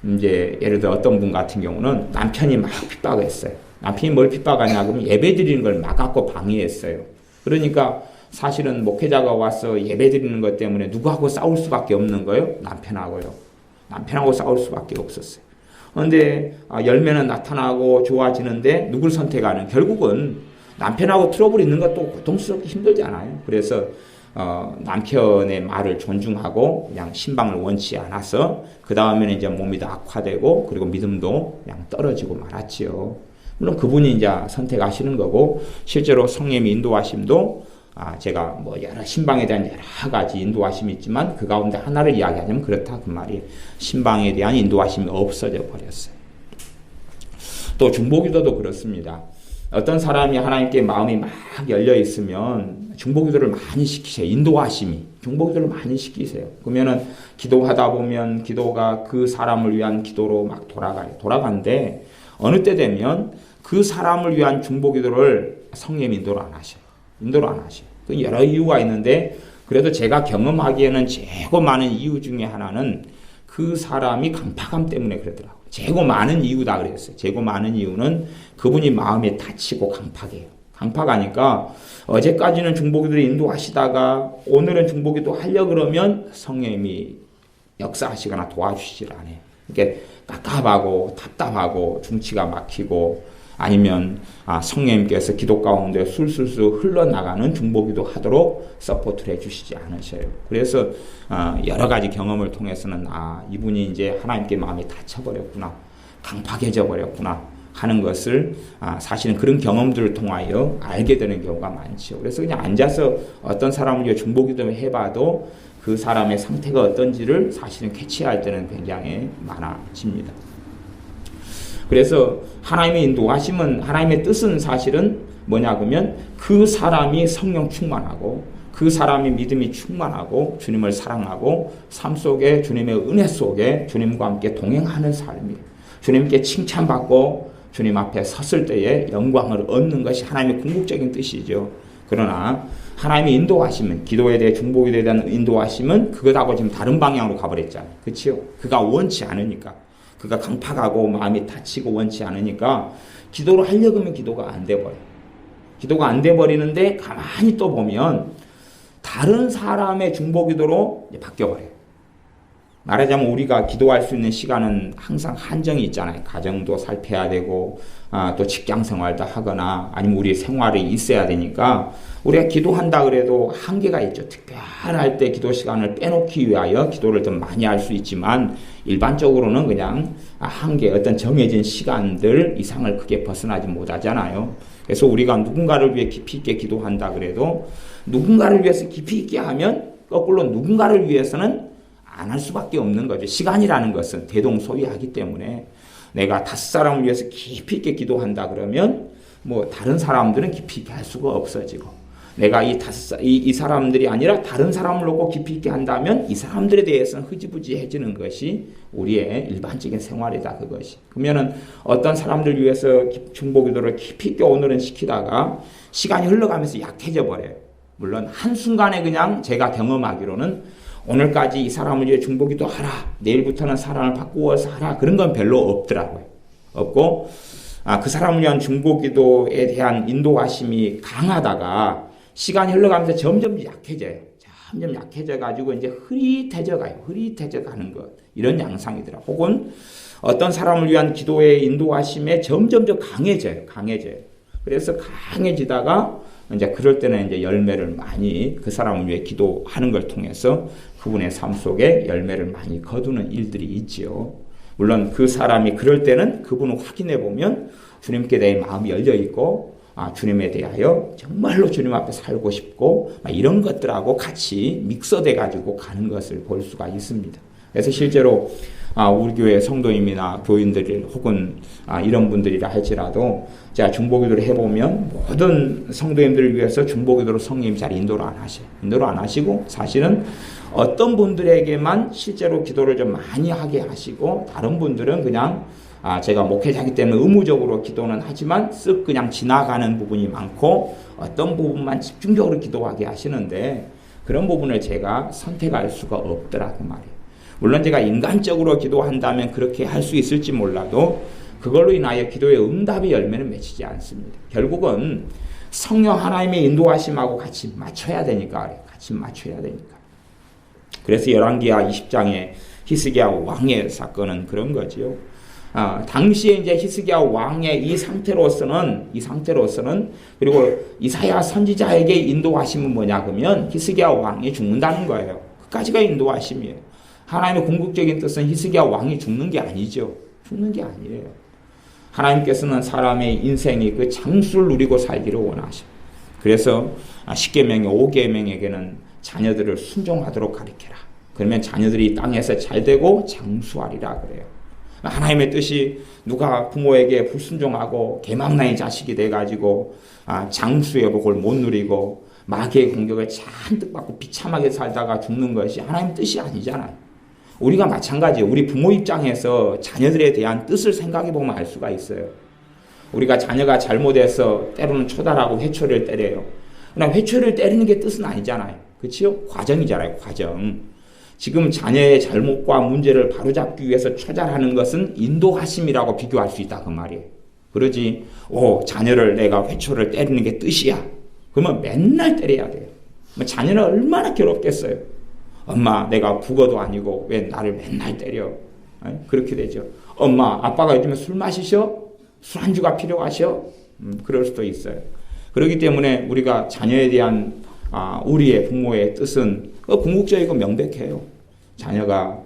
이제 예를 들어 어떤 분 같은 경우는 남편이 막 핍박했어요. 남편이 뭘 핍박하냐 그러면 예배 드리는 걸 막았고 방해했어요. 그러니까 사실은 목회자가 와서 예배 드리는 것 때문에 누구하고 싸울 수밖에 없는 거예요? 남편하고 싸울 수밖에 없었어요. 그런데 열매는 나타나고 좋아지는데 누굴 선택하는? 결국은 남편하고 트러블 있는 것도 고통스럽게 힘들지 않아요. 그래서 남편의 말을 존중하고 그냥 신방을 원치 않아서 그 다음에는 이제 몸이 더 악화되고 그리고 믿음도 그냥 떨어지고 말았지요. 물론 그분이 이제 선택하시는 거고 실제로 성령의 인도하심도 제가 뭐 여러 신방에 대한 여러 가지 인도하심이 있지만 그 가운데 하나를 이야기하자면 그렇다 그 말이에요. 신방에 대한 인도하심이 없어져 버렸어요. 또 중보기도도 그렇습니다. 어떤 사람이 하나님께 마음이 막 열려 있으면 중보기도를 많이 시키세요. 인도하심이 중보기도를 많이 시키세요. 그러면은 기도하다 보면 기도가 그 사람을 위한 기도로 막 돌아가는데 어느 때 되면 그 사람을 위한 중보기도를 성령님 인도를 안 하셔요. 그 여러 이유가 있는데 그래도 제가 경험하기에는 최고 많은 이유 중에 하나는 그 사람이 강팍함 때문에 그러더라고요. 최고 많은 이유다 그랬어요. 최고 많은 이유는 그분이 마음에 다치고 강팍해요. 강팍하니까 어제까지는 중보기도를 인도하시다가 오늘은 중보기도 하려고 그러면 성령님이 역사하시거나 도와주시질 않아요. 이렇게 깝깝하고 답답하고 중치가 막히고 아니면 성령님께서 기도 가운데 술술술 흘러나가는 중보기도 하도록 서포트를 해주시지 않으셔요. 그래서 여러 가지 경험을 통해서는 이분이 이제 하나님께 마음이 닫혀버렸구나, 강팍해져 버렸구나 하는 것을 사실은 그런 경험들을 통하여 알게 되는 경우가 많죠. 그래서 그냥 앉아서 어떤 사람을 위해 중보기도 해봐도 그 사람의 상태가 어떤지를 사실은 캐치할 때는 굉장히 많아집니다. 그래서 하나님의 인도하심은, 하나님의 뜻은 사실은 뭐냐 그러면 그 사람이 성령 충만하고 그 사람이 믿음이 충만하고 주님을 사랑하고 삶 속에 주님의 은혜 속에 주님과 함께 동행하는 삶이에요. 주님께 칭찬받고 주님 앞에 섰을 때에 영광을 얻는 것이 하나님의 궁극적인 뜻이죠. 그러나 하나님의 인도하심은, 기도에 대해 중보기도에 대한 인도하심은 그것하고 지금 다른 방향으로 가버렸잖아요. 그렇죠? 그가 원치 않으니까, 그가 강팍하고 마음이 다치고 원치 않으니까 기도를 하려고 하면 기도가 안 돼버려요. 기도가 안 돼버리는데 가만히 또 보면 다른 사람의 중보기도로 바뀌어버려요. 말하자면 우리가 기도할 수 있는 시간은 항상 한정이 있잖아요. 가정도 살펴야 되고 또 직장 생활도 하거나 아니면 우리 생활이 있어야 되니까 우리가 기도한다 그래도 한계가 있죠. 특별할 때 기도 시간을 빼놓기 위하여 기도를 더 많이 할 수 있지만 일반적으로는 그냥 한계, 어떤 정해진 시간들 이상을 크게 벗어나지 못하잖아요. 그래서 우리가 누군가를 위해 깊이 있게 기도한다 그래도 누군가를 위해서 깊이 있게 하면 거꾸로 누군가를 위해서는 안 할 수밖에 없는 거죠. 시간이라는 것은 대동소이하기 때문에 내가 5사람을 위해서 깊이 있게 기도한다 그러면 뭐 다른 사람들은 깊이 있게 할 수가 없어지고, 내가 이 사람들이 아니라 다른 사람을 놓고 깊이 있게 한다면 이 사람들에 대해서는 흐지부지해지는 것이 우리의 일반적인 생활이다, 그것이. 그러면은 어떤 사람들 위해서 중보기도를 깊이 있게 오늘은 시키다가 시간이 흘러가면서 약해져 버려요. 물론 한순간에 그냥 제가 경험하기로는 오늘까지 이 사람을 위해 중보기도 하라, 내일부터는 사람을 바꾸어서 하라, 그런 건 별로 없더라고요. 없고 그 사람을 위한 중보기도에 대한 인도하심이 강하다가 시간이 흘러가면서 점점 약해져요. 점점 약해져 가지고 이제 흐릿해져 가요. 흐릿해져 가는 것, 이런 양상이더라. 혹은 어떤 사람을 위한 기도의 인도하심에 점점 더 강해져요. 그래서 강해지다가 이제 그럴 때는 이제 열매를 많이, 그 사람을 위해 기도하는 걸 통해서 그분의 삶 속에 열매를 많이 거두는 일들이 있지요. 물론 그 사람이 그럴 때는 그분을 확인해 보면 주님께 대해 마음이 열려 있고 주님에 대하여 정말로 주님 앞에 살고 싶고 이런 것들하고 같이 믹서돼 가지고 가는 것을 볼 수가 있습니다. 그래서 실제로 우리 교회 성도님이나 교인들 혹은 이런 분들이라 할지라도 제가 중보기도를 해보면 모든 성도님들을 위해서 중보기도로 성령님 잘 인도를 안 하셔요. 인도를 안 하시고 사실은 어떤 분들에게만 실제로 기도를 좀 많이 하게 하시고 다른 분들은 그냥 제가 목회자이기 때문에 의무적으로 기도는 하지만 쓱 그냥 지나가는 부분이 많고 어떤 부분만 집중적으로 기도하게 하시는데 그런 부분을 제가 선택할 수가 없더라 그 말이에요. 물론 제가 인간적으로 기도한다면 그렇게 할 수 있을지 몰라도 그걸로 인하여 기도의 응답의 열매는 맺히지 않습니다. 결국은 성령 하나님의 인도하심하고 같이 맞춰야 되니까. 그래서 열왕기하 20장의 히스기야 왕의 사건은 그런 거지요. 당시에 이제 히스기야 왕의 이 상태로서는 그리고 이사야 선지자에게 인도하심은 뭐냐 그러면 히스기야 왕이 죽는다는 거예요. 그까지가 인도하심이에요. 하나님의 궁극적인 뜻은 히스기야 왕이 죽는 게 아니죠. 죽는 게 아니에요. 하나님께서는 사람의 인생이 그 장수를 누리고 살기를 원하셔. 그래서 10계명의 5계명에게는 자녀들을 순종하도록 가르쳐라. 그러면 자녀들이 땅에서 잘되고 장수하리라 그래요. 하나님의 뜻이 누가 부모에게 불순종하고 개망나의 자식이 돼가지고 장수의 복을 못 누리고 마귀의 공격을 잔뜩 받고 비참하게 살다가 죽는 것이 하나님의 뜻이 아니잖아요. 우리가 마찬가지예요. 우리 부모 입장에서 자녀들에 대한 뜻을 생각해 보면 알 수가 있어요. 우리가 자녀가 잘못해서 때로는 초달하고 회초리를 때려요. 그러나 회초리를 때리는 게 뜻은 아니잖아요. 그렇죠? 과정이잖아요. 과정. 지금 자녀의 잘못과 문제를 바로잡기 위해서 초달하는 것은 인도하심이라고 비교할 수 있다 그 말이에요. 그러지 자녀를 내가 회초리를 때리는 게 뜻이야. 그러면 맨날 때려야 돼요. 자녀는 얼마나 괴롭겠어요. 엄마 내가 북어도 아니고 왜 나를 맨날 때려. 그렇게 되죠. 엄마 아빠가 요즘에 술 마시셔? 술안주가 필요하셔? 그럴 수도 있어요. 그렇기 때문에 우리가 자녀에 대한 우리의 부모의 뜻은 궁극적이고 명백해요. 자녀가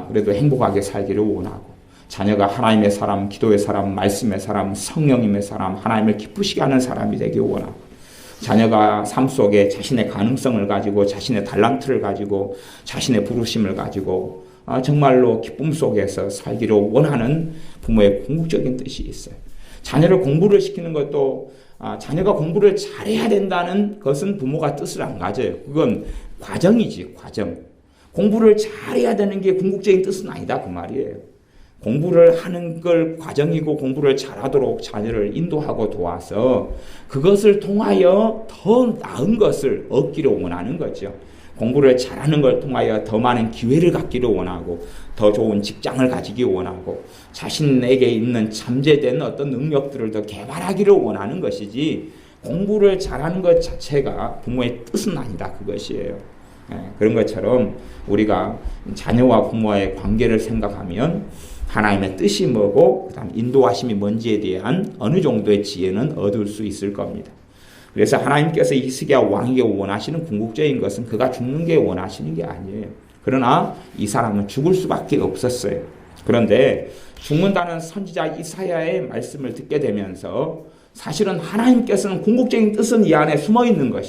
그래도 행복하게 살기를 원하고 자녀가 하나님의 사람, 기도의 사람, 말씀의 사람, 성령님의 사람, 하나님을 기쁘시게 하는 사람이 되길 원하고 자녀가 삶 속에 자신의 가능성을 가지고 자신의 달란트를 가지고 자신의 부르심을 가지고 정말로 기쁨 속에서 살기를 원하는 부모의 궁극적인 뜻이 있어요. 자녀를 공부를 시키는 것도 자녀가 공부를 잘해야 된다는 것은 부모가 뜻을 안 가져요. 그건 과정이지, 과정. 공부를 잘해야 되는 게 궁극적인 뜻은 아니다 그 말이에요. 공부를 하는 걸 과정이고 공부를 잘하도록 자녀를 인도하고 도와서 그것을 통하여 더 나은 것을 얻기를 원하는 거죠. 공부를 잘하는 걸 통하여 더 많은 기회를 갖기를 원하고 더 좋은 직장을 가지기 원하고 자신에게 있는 잠재된 어떤 능력들을 더 개발하기를 원하는 것이지 공부를 잘하는 것 자체가 부모의 뜻은 아니다 그것이에요. 그런 것처럼 우리가 자녀와 부모의 관계를 생각하면 하나님의 뜻이 뭐고 그다음 인도하심이 뭔지에 대한 어느 정도의 지혜는 얻을 수 있을 겁니다. 그래서 하나님께서 히스기야 왕에게 원하시는 궁극적인 것은 그가 죽는 게 원하시는 게 아니에요. 그러나 이 사람은 죽을 수밖에 없었어요. 그런데 죽는다는 선지자 이사야의 말씀을 듣게 되면서 사실은 하나님께서는 궁극적인 뜻은 이 안에 숨어 있는 것.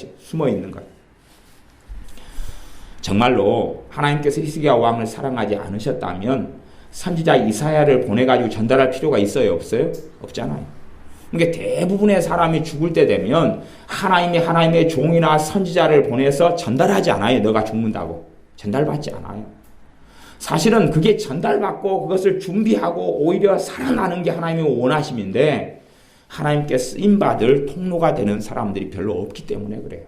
정말로 하나님께서 히스기야 왕을 사랑하지 않으셨다면 선지자 이사야를 보내가지고 전달할 필요가 있어요? 없어요? 없잖아요. 그러니까 대부분의 사람이 죽을 때 되면 하나님의 종이나 선지자를 보내서 전달하지 않아요. 너가 죽는다고. 전달받지 않아요. 사실은 그게 전달받고 그것을 준비하고 오히려 살아나는 게 하나님의 원하심인데 하나님께 쓰임받을 통로가 되는 사람들이 별로 없기 때문에 그래요.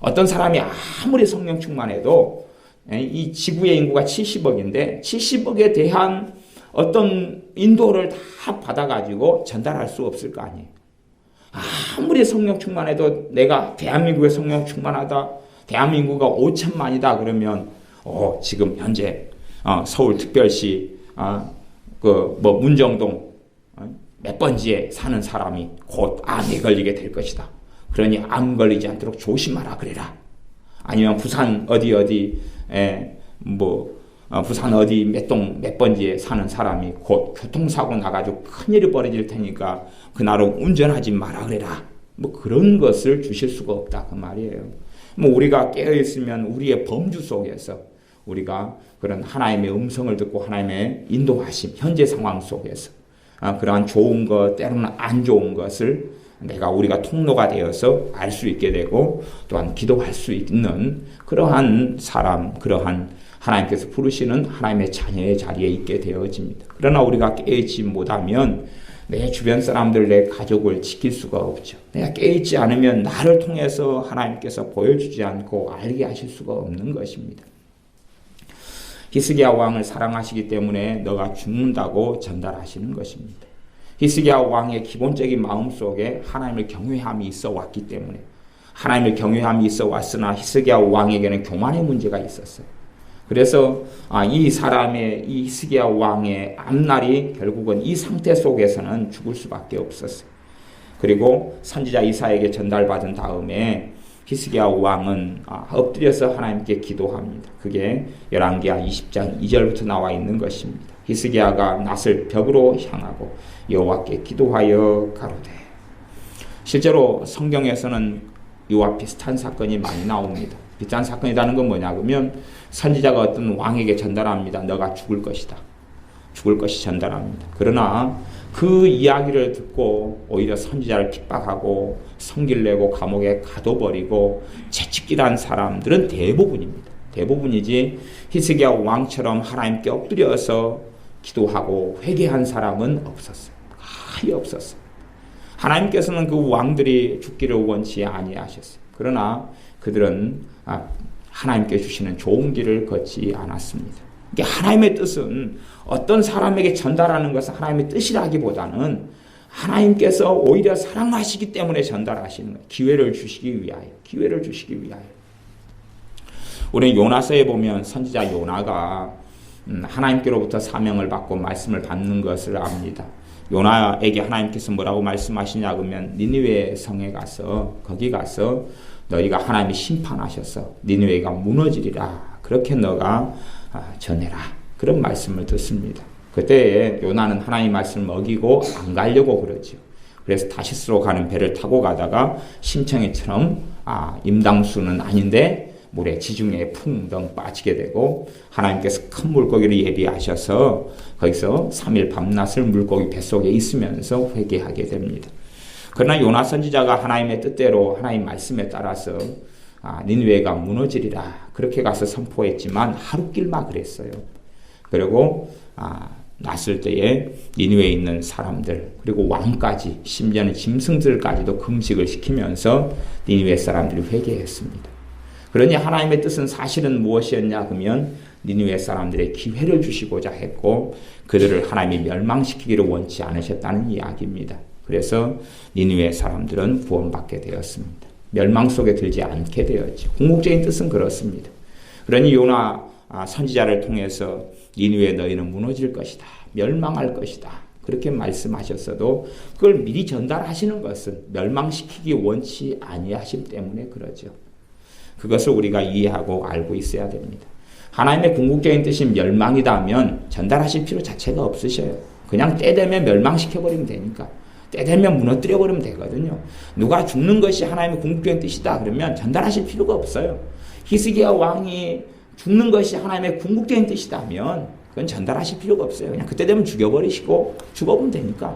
어떤 사람이 아무리 성령 충만해도 이 지구의 인구가 70억인데 70억에 대한 어떤 인도를 다 받아가지고 전달할 수 없을 거 아니에요. 아무리 성령 충만해도 내가 대한민국에 성령 충만하다. 대한민국가 5천만이다 그러면 지금 현재 서울특별시 문정동 몇 번지에 사는 사람이 곧 암에 걸리게 될 것이다. 그러니 암 걸리지 않도록 조심하라 그래라. 아니면 부산 부산 어디 몇 번지에 사는 사람이 곧 교통사고 나가지고 큰일이 벌어질 테니까 그날은 운전하지 마라 그래라. 그런 것을 주실 수가 없다 그 말이에요. 우리가 깨어있으면 우리의 범주 속에서 우리가 그런 하나님의 음성을 듣고 하나님의 인도하심 현재 상황 속에서 그러한 좋은 것 때로는 안 좋은 것을 우리가 통로가 되어서 알 수 있게 되고 또한 기도할 수 있는 그러한 사람, 그러한 하나님께서 부르시는 하나님의 자녀의 자리에 있게 되어집니다. 그러나 우리가 깨어있지 못하면 내 주변 사람들, 내 가족을 지킬 수가 없죠. 내가 깨어있지 않으면 나를 통해서 하나님께서 보여주지 않고 알게 하실 수가 없는 것입니다. 히스기야 왕을 사랑하시기 때문에 너가 죽는다고 전달하시는 것입니다. 히스기야 왕의 기본적인 마음속에 하나님을 경외함이 있어 왔기 때문에 하나님을 경외함이 있어 왔으나 히스기야 왕에게는 교만의 문제가 있었어요. 그래서 이 히스기야 왕의 앞날이 결국은 이 상태 속에서는 죽을 수밖에 없었어요. 그리고 선지자 이사야에게 전달받은 다음에 히스기야 왕은 엎드려서 하나님께 기도합니다. 그게 열왕기하 20장 2절부터 나와 있는 것입니다. 히스기야가 낫을 벽으로 향하고 여호와께 기도하여 가로되. 실제로 성경에서는 이와 비슷한 사건이 많이 나옵니다. 비슷한 사건이라는 건 뭐냐 그러면 선지자가 어떤 왕에게 전달합니다. 너가 죽을 것이다. 죽을 것이 전달합니다. 그러나 그 이야기를 듣고 오히려 선지자를 핍박하고 성길내고 감옥에 가둬버리고 채찍질한 사람들은 대부분입니다. 대부분이지 히스기야 왕처럼 하나님께 엎드려서 기도하고 회개한 사람은 없었어요. 아예 없었어요. 하나님께서는 그 왕들이 죽기를 원치 아니하셨어요. 그러나 그들은 하나님께 주시는 좋은 길을 걷지 않았습니다. 하나님의 뜻은 어떤 사람에게 전달하는 것은 하나님의 뜻이라기보다는 하나님께서 오히려 사랑하시기 때문에 전달하시는 거예요. 기회를 주시기 위하여. 우리 요나서에 보면 선지자 요나가 하나님께로부터 사명을 받고 말씀을 받는 것을 압니다. 요나에게 하나님께서 뭐라고 말씀하시냐 그러면 니느웨 성에 가서 거기 가서 너희가 하나님이 심판하셔서 니느웨가 무너지리라. 그렇게 너가 전해라. 그런 말씀을 듣습니다. 그때 요나는 하나님 말씀을 어기고 안 가려고 그러죠. 그래서 다시스로 가는 배를 타고 가다가 심청이처럼 임당수는 아닌데 물에 지중해에 풍덩 빠지게 되고 하나님께서 큰 물고기를 예비하셔서 거기서 3일 밤낮을 물고기 뱃속에 있으면서 회개하게 됩니다. 그러나 요나 선지자가 하나님의 뜻대로 하나님 말씀에 따라서 니느웨가 무너지리라 그렇게 가서 선포했지만 하루길만 그랬어요. 그리고 났을 때에 니느웨에 있는 사람들 그리고 왕까지 심지어는 짐승들까지도 금식을 시키면서 니느웨 사람들이 회개했습니다. 그러니 하나님의 뜻은 사실은 무엇이었냐 그러면 니느웨 사람들의 기회를 주시고자 했고 그들을 하나님이 멸망시키기를 원치 않으셨다는 이야기입니다. 그래서 니느웨 사람들은 구원받게 되었습니다. 멸망 속에 들지 않게 되었죠. 궁극적인 뜻은 그렇습니다. 그러니 요나 선지자를 통해서 니느웨 너희는 무너질 것이다. 멸망할 것이다. 그렇게 말씀하셨어도 그걸 미리 전달하시는 것은 멸망시키기 원치 아니하심 때문에 그러죠. 그것을 우리가 이해하고 알고 있어야 됩니다. 하나님의 궁극적인 뜻이 멸망이다면 전달하실 필요 자체가 없으셔요. 그냥 때 되면 멸망시켜버리면 되니까. 때 되면 무너뜨려버리면 되거든요. 누가 죽는 것이 하나님의 궁극적인 뜻이다 그러면 전달하실 필요가 없어요. 히스기야 왕이 죽는 것이 하나님의 궁극적인 뜻이다면 그건 전달하실 필요가 없어요. 그냥 그때 되면 죽여버리시고 죽어보면 되니까.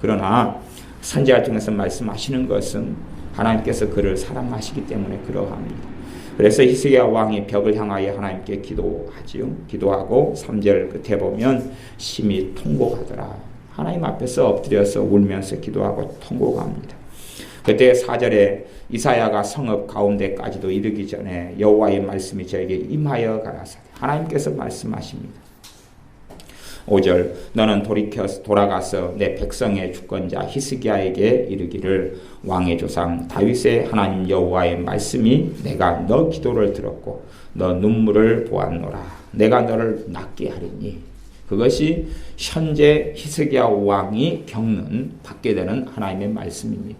그러나 선지자를 통해서 말씀하시는 것은 하나님께서 그를 사랑하시기 때문에 그러합니다. 그래서 히스기야 왕이 벽을 향하여 하나님께 기도하지요. 기도하고 3절 끝에 보면 심히 통곡하더라. 하나님 앞에서 엎드려서 울면서 기도하고 통곡합니다. 그때 4절에 이사야가 성읍 가운데까지도 이르기 전에 여호와의 말씀이 저에게 임하여 가라사대. 하나님께서 말씀하십니다. 5절 너는 돌아가서 내 백성의 주권자 히스기야에게 이르기를 왕의 조상 다윗의 하나님 여호와의 말씀이 내가 너 기도를 들었고 너 눈물을 보았노라. 내가 너를 낫게 하리니. 그것이 현재 히스기야 왕이 받게 되는 하나님의 말씀입니다.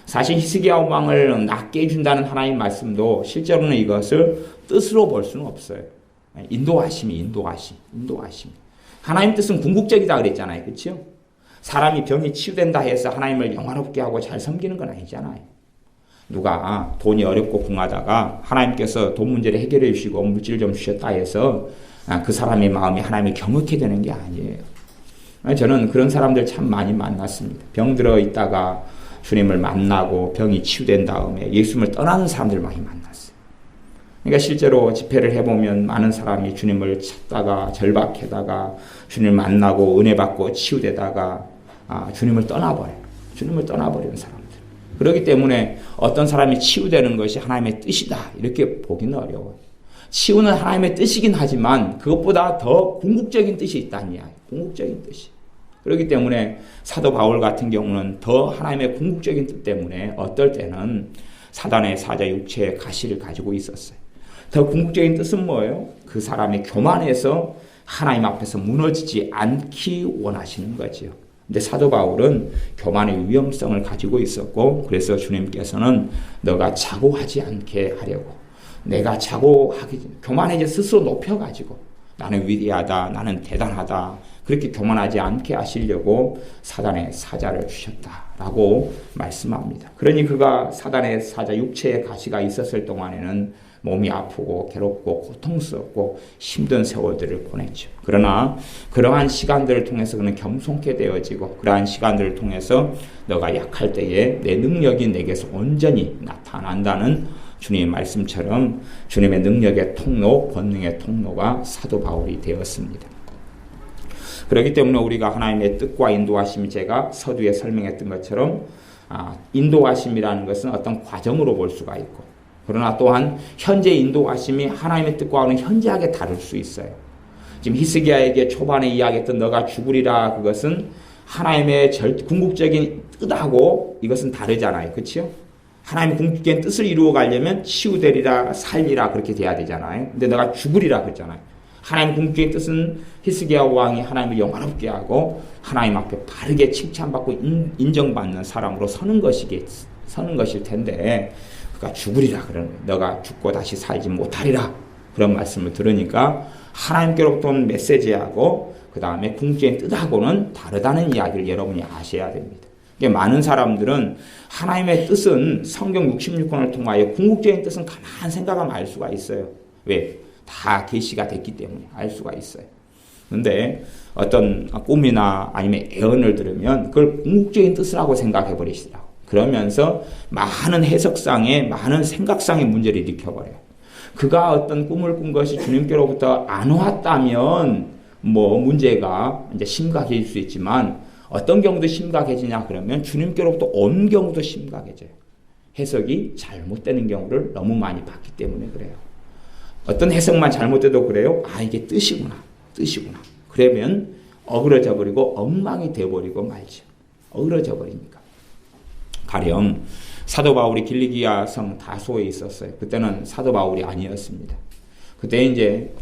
사실 히스기야 왕을 낫게 해준다는 하나님의 말씀도 실제로는 이것을 뜻으로 볼 수는 없어요. 인도하심. 하나님 뜻은 궁극적이다 그랬잖아요. 그렇죠? 사람이 병이 치유된다 해서 하나님을 영화롭게 하고 잘 섬기는 건 아니잖아요. 누가 돈이 어렵고 궁하다가 하나님께서 돈 문제를 해결해 주시고 물질을 좀 주셨다 해서 그 사람의 마음이 하나님을 경외하게 되는 게 아니에요. 저는 그런 사람들 참 많이 만났습니다. 병들어 있다가 주님을 만나고 병이 치유된 다음에 예수님을 떠나는 사람들 많이 만났어요. 그러니까 실제로 집회를 해보면 많은 사람이 주님을 찾다가 절박하다가 주님을 만나고 은혜 받고 치유되다가 주님을 떠나버려요. 주님을 떠나버리는 사람들. 그렇기 때문에 어떤 사람이 치유되는 것이 하나님의 뜻이다 이렇게 보기는 어려워요. 치유는 하나님의 뜻이긴 하지만 그것보다 더 궁극적인 뜻이 있다는 이야기. 궁극적인 뜻이. 그렇기 때문에 사도 바울 같은 경우는 더 하나님의 궁극적인 뜻 때문에 어떨 때는 사단의 사자 육체의 가시를 가지고 있었어요. 더 궁극적인 뜻은 뭐예요? 그 사람이 교만해서 하나님 앞에서 무너지지 않기 원하시는 거지요. 근데 사도 바울은 교만의 위험성을 가지고 있었고 그래서 주님께서는 너가 자고하지 않게 하려고 내가 교만해져 스스로 높여가지고 나는 위대하다, 나는 대단하다 그렇게 교만하지 않게 하시려고 사단의 사자를 주셨다라고 말씀합니다. 그러니 그가 사단의 사자 육체의 가시가 있었을 동안에는 몸이 아프고 괴롭고 고통스럽고 힘든 세월들을 보냈죠. 그러나 그러한 시간들을 통해서 그는 겸손케 되어지고 그러한 시간들을 통해서 너가 약할 때에 내 능력이 내게서 온전히 나타난다는 주님의 말씀처럼 주님의 능력의 통로, 권능의 통로가 사도 바울이 되었습니다. 그렇기 때문에 우리가 하나님의 뜻과 인도하심이 제가 서두에 설명했던 것처럼 인도하심이라는 것은 어떤 과정으로 볼 수가 있고 그러나 또한 현재 인도하심이 하나님의 뜻과는 현저하게 다를 수 있어요. 지금 히스기야에게 초반에 이야기했던 너가 죽으리라 그것은 하나님의 궁극적인 뜻하고 이것은 다르잖아요. 그렇죠? 하나님의 궁극적인 뜻을 이루어 가려면 치유되리라 살리라 그렇게 돼야 되잖아요. 근데 너가 죽으리라 그랬잖아요. 하나님의 궁극적인 뜻은 히스기야 왕이 하나님을 영화롭게 하고 하나님 앞에 바르게 칭찬받고 인정받는 사람으로 서는 것일 텐데 그가 죽으리라 그러는 거예요. 너가 죽고 다시 살지 못하리라 그런 말씀을 들으니까 하나님께로부터 온 메시지하고 그 다음에 궁극적인 뜻하고는 다르다는 이야기를 여러분이 아셔야 됩니다. 많은 사람들은 하나님의 뜻은 성경 66권을 통하여 궁극적인 뜻은 가만 생각하면 알 수가 있어요. 왜? 다 계시가 됐기 때문에 알 수가 있어요. 그런데 어떤 꿈이나 아니면 예언을 들으면 그걸 궁극적인 뜻이라고 생각해 버리시더라고요. 그러면서 많은 해석상의 많은 생각상의 문제를 일으켜버려요. 그가 어떤 꿈을 꾼 것이 주님께로부터 안 왔다면 뭐 문제가 이제 심각해질 수 있지만 어떤 경우도 심각해지냐 그러면 주님께로부터 온 경우도 심각해져요. 해석이 잘못되는 경우를 너무 많이 봤기 때문에 그래요. 어떤 해석만 잘못돼도 그래요. 아, 이게 뜻이구나. 그러면 어그러져 버리고 엉망이 되어버리고 말죠. 어그러져 버리니까. 가령 사도 바울이 길리기아 성 다소에 있었어요. 그때는 사도 바울이 아니었습니다. 그때 이제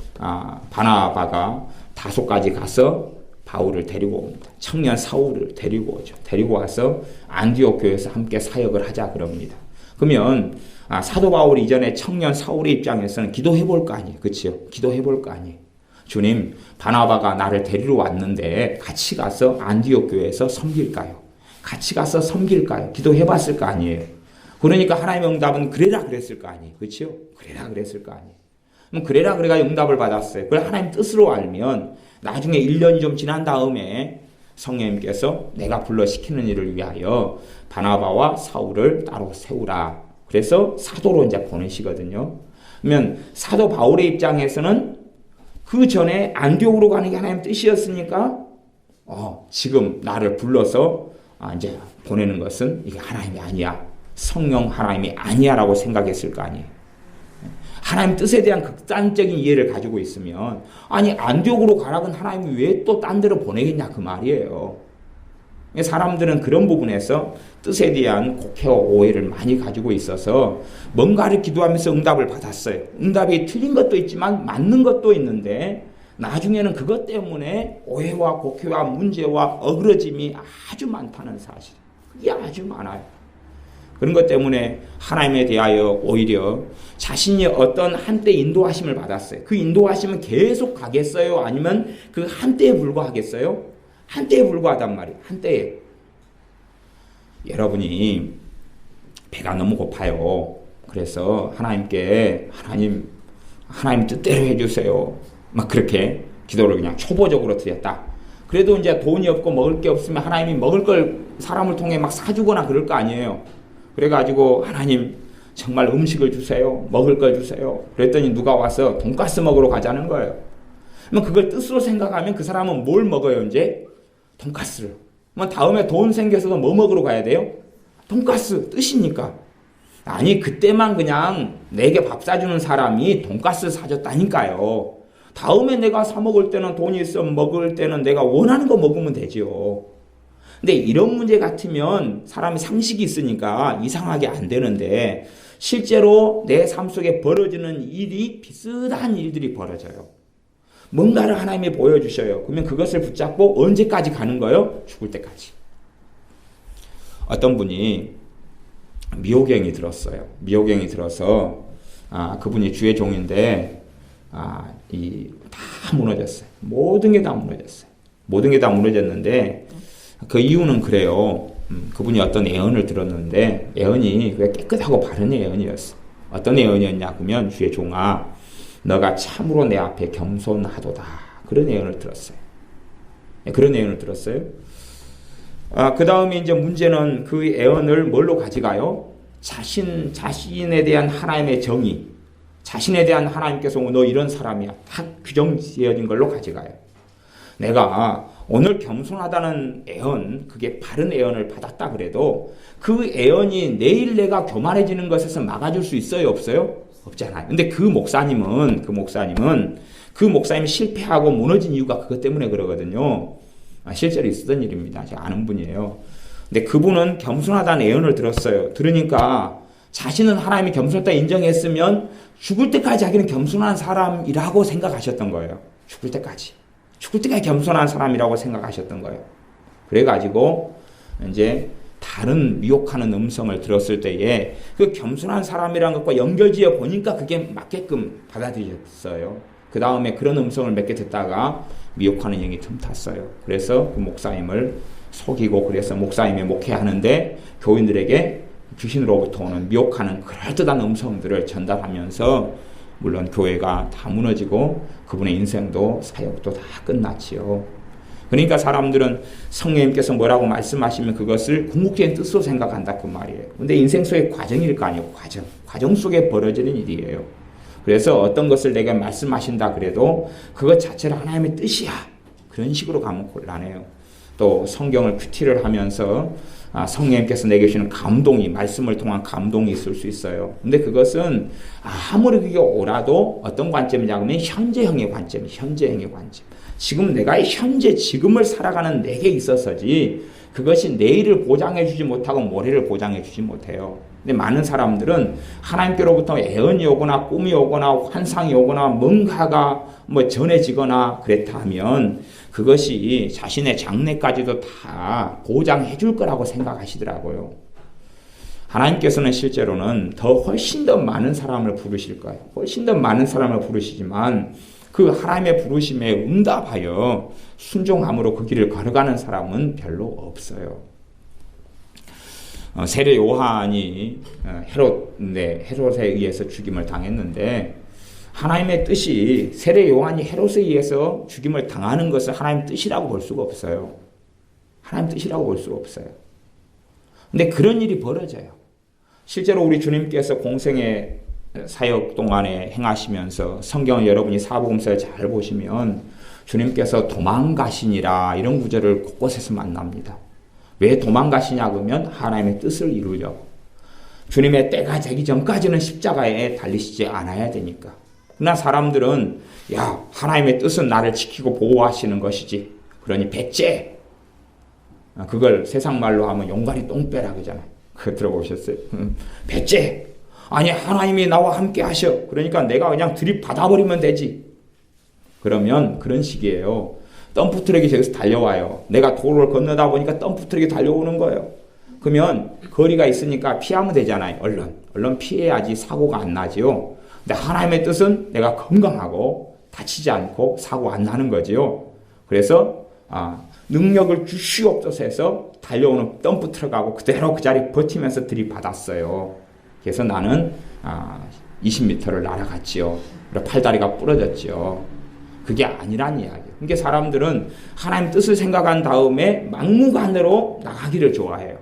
바나바가 다소까지 가서 바울을 데리고 옵니다. 청년 사울을 데리고 오죠. 데리고 와서 안디옥 교회에서 함께 사역을 하자 그럽니다. 그러면 사도 바울 이전에 청년 사울의 입장에서는 기도해 볼 거 아니에요. 그렇죠? 기도해 볼 거 아니에요. 주님, 바나바가 나를 데리러 왔는데 같이 가서 안디옥 교회에서 섬길까요? 같이 가서 섬길까요? 기도해 봤을 거 아니에요. 그러니까 하나님의 응답은 그래라 그랬을 거 아니에요. 그렇죠? 그래라 그랬을 거 아니에요. 그럼 그래라 그래가 응답을 받았어요. 그걸 하나님 뜻으로 알면 나중에 1년이 좀 지난 다음에 성령님께서 내가 불러 시키는 일을 위하여 바나바와 사울을 따로 세우라. 그래서 사도로 이제 보내시거든요. 그러면 사도 바울의 입장에서는 그 전에 안디옥으로 가는 게 하나님 뜻이었으니까 지금 나를 불러서 이제 보내는 것은 이게 하나님이 아니야. 성령 하나님이 아니야라고 생각했을 거 아니에요. 하나님 뜻에 대한 극단적인 이해를 가지고 있으면 아니 안디옥으로 가라건 하나님이 왜 또 딴 데로 보내겠냐 그 말이에요. 사람들은 그런 부분에서 뜻에 대한 곡해와 오해를 많이 가지고 있어서 뭔가를 기도하면서 응답을 받았어요. 응답이 틀린 것도 있지만 맞는 것도 있는데 나중에는 그것 때문에 오해와 곡해와 문제와 어그러짐이 아주 많다는 사실. 그게 아주 많아요. 그런 것 때문에 하나님에 대하여 오히려 자신이 어떤 한때 인도하심을 받았어요. 그 인도하심은 계속 가겠어요? 아니면 그 한때에 불과하겠어요? 한때에 불과하단 말이에요. 한때에. 여러분이 배가 너무 고파요. 그래서 하나님께 하나님 뜻대로 해주세요. 막 그렇게 기도를 그냥 초보적으로 드렸다. 그래도 이제 돈이 없고 먹을 게 없으면 하나님이 먹을 걸 사람을 통해 막 사주거나 그럴 거 아니에요. 그래가지고 하나님 정말 음식을 주세요. 먹을 걸 주세요. 그랬더니 누가 와서 돈가스 먹으러 가자는 거예요. 그럼 그걸 뜻으로 생각하면 그 사람은 뭘 먹어요 이제? 돈가스를. 그럼 다음에 돈 생겨서도 뭐 먹으러 가야 돼요? 돈가스 뜻이니까. 아니 그때만 그냥 내게 밥 사주는 사람이 돈가스 사줬다니까요. 다음에 내가 사 먹을 때는 돈이 있어 먹을 때는 내가 원하는 거 먹으면 되죠. 근데 이런 문제 같으면 사람이 상식이 있으니까 이상하게 안 되는데 실제로 내 삶 속에 벌어지는 일이 비슷한 일들이 벌어져요. 뭔가를 하나님이 보여주셔요. 그러면 그것을 붙잡고 언제까지 가는 거예요? 죽을 때까지. 어떤 분이 미호경이 들었어요. 미호경이 들어서 그분이 주의 종인데 다 무너졌어요. 모든 게 다 무너졌어요. 모든 게 다 무너졌는데 그 이유는 그래요. 그분이 어떤 예언을 들었는데 예언이 깨끗하고 바른 예언이었어. 어떤 예언이었냐 그러면 주의 종아 너가 참으로 내 앞에 겸손하도다. 그런 예언을 들었어요. 그런 예언을 들었어요. 그 다음에 이제 문제는 그 예언을 뭘로 가져가요? 자신에 대한 하나님의 정의, 자신에 대한 하나님께서 너 이런 사람이야. 다 규정 지어진 걸로 가져가요. 내가 오늘 겸손하다는 예언, 그게 바른 예언을 받았다 그래도 그 예언이 내일 내가 교만해지는 것에서 막아줄 수 있어요? 없어요? 없잖아요. 근데 그 목사님이 실패하고 무너진 이유가 그것 때문에 그러거든요. 실제로 있었던 일입니다. 제가 아는 분이에요. 근데 그분은 겸손하다는 예언을 들었어요. 들으니까 자신은 하나님이 겸손하다 인정했으면 죽을 때까지 자기는 겸손한 사람이라고 생각하셨던 거예요. 죽을 때까지 겸손한 사람이라고 생각하셨던 거예요. 그래가지고 이제 다른 미혹하는 음성을 들었을 때에 그 겸손한 사람이라는 것과 연결지어 보니까 그게 맞게끔 받아들였어요. 그 다음에 그런 음성을 몇 개 듣다가 미혹하는 영이 틈탔어요. 그래서 그 목사님을 속이고 그래서 목사님이 목회하는데 교인들에게 귀신으로부터 오는 미혹하는 그럴듯한 음성들을 전달하면서 물론 교회가 다 무너지고 그분의 인생도 사역도 다 끝났지요. 그러니까 사람들은 성령님께서 뭐라고 말씀하시면 그것을 궁극적인 뜻으로 생각한다 그 말이에요. 근데 인생 속의 과정일 거 아니에요. 과정 속에 벌어지는 일이에요. 그래서 어떤 것을 내게 말씀하신다 그래도 그것 자체를 하나님의 뜻이야. 그런 식으로 가면 곤란해요. 또 성경을 큐티를 하면서 성령님께서 내게 주시는 감동이, 말씀을 통한 감동이 있을 수 있어요. 근데 그것은 아무리 그게 오라도 어떤 관점이냐면 현재형의 관점이에요. 현재형의 관점. 지금 내가 현재 지금을 살아가는 내게 있어서지 그것이 내일을 보장해 주지 못하고 모레를 보장해 주지 못해요. 근데 많은 사람들은 하나님께로부터 애언이 오거나 꿈이 오거나 환상이 오거나 뭔가가 전해지거나 그랬다 하면 그것이 자신의 장래까지도 다 보장해 줄 거라고 생각하시더라고요. 하나님께서는 실제로는 훨씬 더 많은 사람을 부르실 거예요. 훨씬 더 많은 사람을 부르시지만 그 하나님의 부르심에 응답하여 순종함으로 그 길을 걸어가는 사람은 별로 없어요. 세례 요한이 헤롯에 의해서 죽임을 당했는데 하나님의 뜻이 세례 요한이 헤롯에 의해서 죽임을 당하는 것을 하나님 뜻이라고 볼 수가 없어요. 하나님 뜻이라고 볼 수가 없어요. 근데 그런 일이 벌어져요. 실제로 우리 주님께서 공생의 사역 동안에 행하시면서 성경을 여러분이 사복음서를 잘 보시면 주님께서 도망가시니라 이런 구절을 곳곳에서 만납니다. 왜 도망가시냐 그러면 하나님의 뜻을 이루려고. 주님의 때가 되기 전까지는 십자가에 달리시지 않아야 되니까. 그러나 사람들은 하나님의 뜻은 나를 지키고 보호하시는 것이지. 그러니 배째. 그걸 세상 말로 하면 용가리 똥배라 그러잖아요. 그거 들어보셨어요? 배째. 아니 하나님이 나와 함께 하셔. 그러니까 내가 그냥 들이받아버리면 되지. 그러면 그런 식이에요. 덤프트럭이 저기서 달려와요. 내가 도로를 건너다 보니까 덤프트럭이 달려오는 거예요. 그러면 거리가 있으니까 피하면 되잖아요. 얼른 피해야지 사고가 안 나지요. 근데 하나님의 뜻은 내가 건강하고 다치지 않고 사고 안 나는 거지요. 그래서 능력을 주시옵소서 해서 달려오는 덤프트럭하고 그대로 그 자리 버티면서 들이받았어요. 그래서 나는 20m를 날아갔지요. 팔다리가 부러졌지요. 그게 아니란 이야기예요. 그러니까 사람들은 하나님 뜻을 생각한 다음에 막무가내로 나가기를 좋아해요.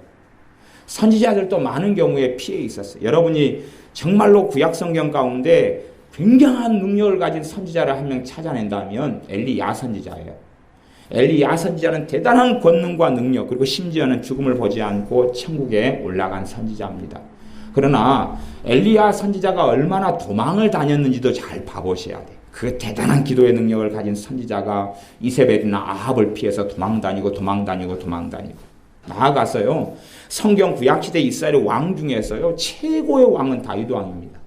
선지자들도 많은 경우에 피해 있었어요. 여러분이 정말로 구약성경 가운데 굉장한 능력을 가진 선지자를 한 명 찾아낸다면 엘리야 선지자예요. 엘리야 선지자는 대단한 권능과 능력 그리고 심지어는 죽음을 보지 않고 천국에 올라간 선지자입니다. 그러나 엘리야 선지자가 얼마나 도망을 다녔는지도 잘 봐보셔야 돼요. 그 대단한 기도의 능력을 가진 선지자가 이세벨이나 아합을 피해서 도망다니고 나아가서요. 성경 구약시대 이스라엘 왕 중에서요. 최고의 왕은 다윗 왕입니다.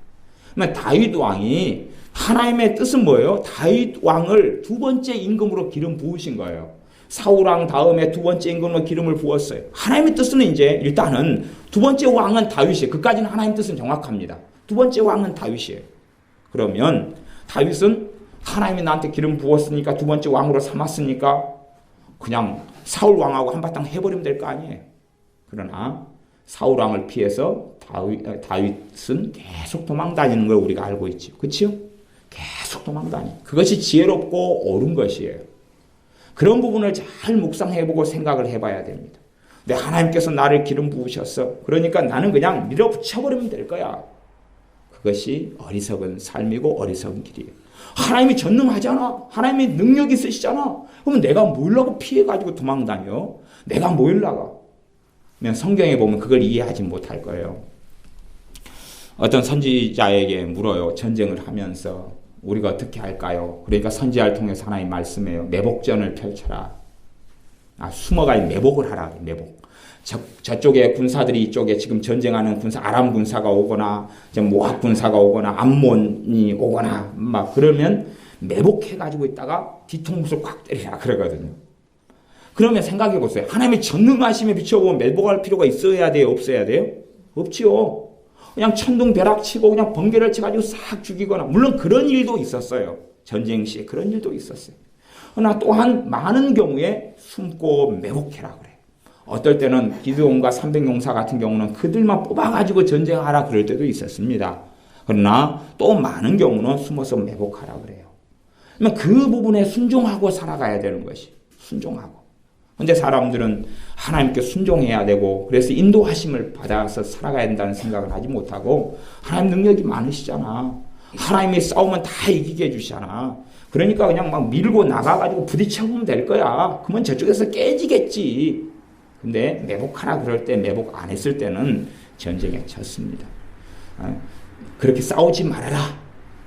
그러면 다윗 왕이 하나님의 뜻은 뭐예요? 다윗 왕을 두 번째 임금으로 기름 부으신 거예요. 사울 왕 다음에 두 번째 임금으로 기름을 부었어요. 하나님의 뜻은 이제 일단은 두 번째 왕은 다윗이에요. 그까지는 하나님 뜻은 정확합니다. 두 번째 왕은 다윗이에요. 그러면 다윗은 하나님이 나한테 기름 부었으니까 두 번째 왕으로 삼았으니까 그냥 사울 왕하고 한바탕 해버리면 될 거 아니에요. 그러나 사울 왕을 피해서 다윗은 계속 도망다니는 걸 우리가 알고 있죠. 그렇죠? 계속 도망다니. 그것이 지혜롭고 옳은 것이에요. 그런 부분을 잘 묵상해보고 생각을 해봐야 됩니다. 근데 하나님께서 나를 기름 부으셨어. 그러니까 나는 그냥 밀어붙여버리면 될 거야. 그것이 어리석은 삶이고 어리석은 길이에요. 하나님이 전능하잖아. 하나님이 능력 있으시잖아. 그러면 내가 뭐라고 피해가지고 도망다녀? 내가 뭐 일나가? 그냥 성경에 보면 그걸 이해하지 못할 거예요. 어떤 선지자에게 물어요. 전쟁을 하면서 우리가 어떻게 할까요? 그러니까 선지자를 통해서 하나님 말씀해요. 매복전을 펼쳐라. 숨어가 매복을 하라. 매복. 저쪽에 군사들이 이쪽에 지금 전쟁하는 아람 군사가 오거나 모압 군사가 오거나 암몬이 오거나 막 그러면 매복해가지고 있다가 뒤통수를 꽉 때리라 그러거든요. 그러면 생각해 보세요. 하나님의 전능하심에 비춰보면 매복할 필요가 있어야 돼요? 없어야 돼요? 없지요. 그냥 천둥벼락 치고 그냥 번개를 쳐가지고 싹 죽이거나 물론 그런 일도 있었어요. 전쟁 시에 그런 일도 있었어요. 그러나 또한 많은 경우에 숨고 매복해라 그래요. 어떨 때는 기드온과 300용사 같은 경우는 그들만 뽑아가지고 전쟁하라 그럴 때도 있었습니다. 그러나 또 많은 경우는 숨어서 매복하라 그래요. 그러면 그 부분에 순종하고 살아가야 되는 것이 순종하고. 근데 사람들은 하나님께 순종해야 되고 그래서 인도하심을 받아서 살아가야 된다는 생각을 하지 못하고 하나님 능력이 많으시잖아. 하나님이 싸우면 다 이기게 해주시잖아. 그러니까 그냥 막 밀고 나가가지고 부딪혀보면 될 거야. 그러면 저쪽에서 깨지겠지. 근데 매복하라 그럴 때 매복 안 했을 때는 전쟁에 졌습니다. 그렇게 싸우지 말아라.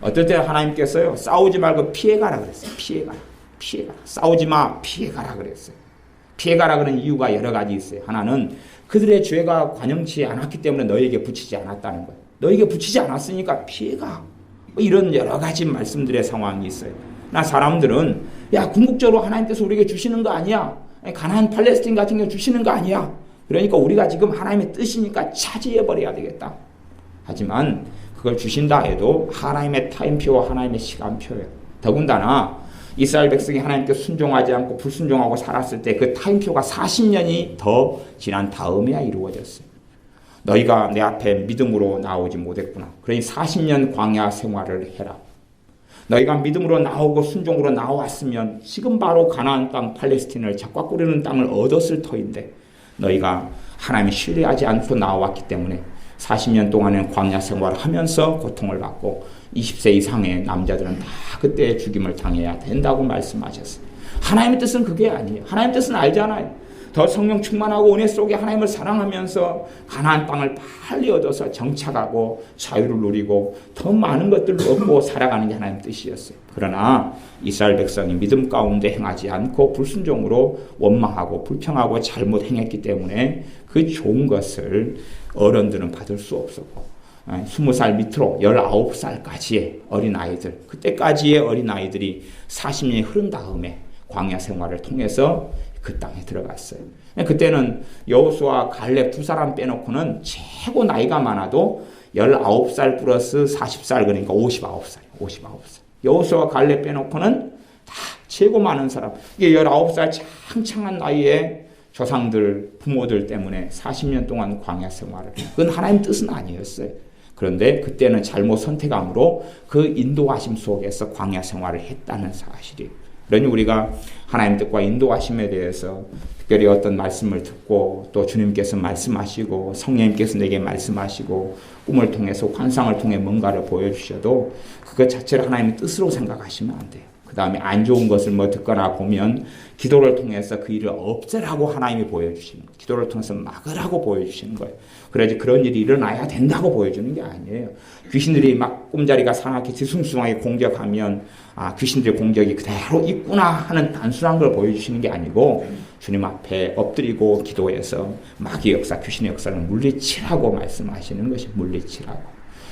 어떨 때 하나님께서요 싸우지 말고 피해가라 그랬어요. 피해가라. 싸우지 마. 피해가라 그랬어요. 피해가라 그런 이유가 여러 가지 있어요. 하나는 그들의 죄가 관영치 않았기 때문에 너에게 붙이지 않았다는 거예요. 너에게 붙이지 않았으니까 피해가. 이런 여러 가지 말씀들의 상황이 있어요. 나 사람들은 야 궁극적으로 하나님께서 우리에게 주시는 거 아니야. 가나안 팔레스틴 같은 경우 주시는 거 아니야. 그러니까 우리가 지금 하나님의 뜻이니까 차지해버려야 되겠다. 하지만 그걸 주신다 해도 하나님의 타임표와 하나님의 시간표예요. 더군다나 이스라엘 백성이 하나님께 순종하지 않고 불순종하고 살았을 때 그 타임표가 40년이 더 지난 다음에야 이루어졌어요. 너희가 내 앞에 믿음으로 나오지 못했구나. 그러니 40년 광야 생활을 해라. 너희가 믿음으로 나오고 순종으로 나왔으면 지금 바로 가나안 땅 팔레스틴을 젖과 꿀르는 땅을 얻었을 터인데 너희가 하나님을 신뢰하지 않고 나왔기 때문에 40년 동안은 광야 생활을 하면서 고통을 받고 20세 이상의 남자들은 다 그때 죽임을 당해야 된다고 말씀하셨어요. 하나님의 뜻은 그게 아니에요. 하나님의 뜻은 알잖아요. 더 성령 충만하고 은혜 속에 하나님을 사랑하면서 가나안 땅을 빨리 얻어서 정착하고 자유를 누리고 더 많은 것들을 얻고 살아가는 게 하나님의 뜻이었어요. 그러나 이스라엘 백성이 믿음 가운데 행하지 않고 불순종으로 원망하고 불평하고 잘못 행했기 때문에 그 좋은 것을 어른들은 받을 수 없었고 20살 밑으로 19살까지의 어린아이들 그때까지의 어린아이들이 40년이 흐른 다음에 광야 생활을 통해서 그 땅에 들어갔어요. 그때는 여호수아 갈렙 두 사람 빼놓고는 최고 나이가 많아도 19살 플러스 40살 그러니까 59살. 여호수아 갈렙 빼놓고는 다 최고 많은 사람. 이게 19살 창창한 나이에 조상들 부모들 때문에 40년 동안 광야 생활을. 그건 하나님 뜻은 아니었어요. 그런데 그때는 잘못 선택함으로 그 인도하심 속에서 광야 생활을 했다는 사실이에요. 그러니 우리가 하나님 뜻과 인도하심에 대해서 특별히 어떤 말씀을 듣고 또 주님께서 말씀하시고 성령님께서 내게 말씀하시고 꿈을 통해서 환상을 통해 뭔가를 보여주셔도 그것 자체를 하나님의 뜻으로 생각하시면 안 돼요. 그 다음에 안 좋은 것을 듣거나 보면 기도를 통해서 그 일을 없애라고 하나님이 보여주시는 거예요. 기도를 통해서 막으라고 보여주시는 거예요. 그래야지 그런 일이 일어나야 된다고 보여주는 게 아니에요. 귀신들이 막 꿈자리가 사납게 뒤숭숭하게 공격하면 귀신들의 공격이 그대로 있구나 하는 단순한 걸 보여주시는 게 아니고 주님 앞에 엎드리고 기도해서 마귀의 역사, 귀신의 역사를 물리치라고 말씀하시는 것이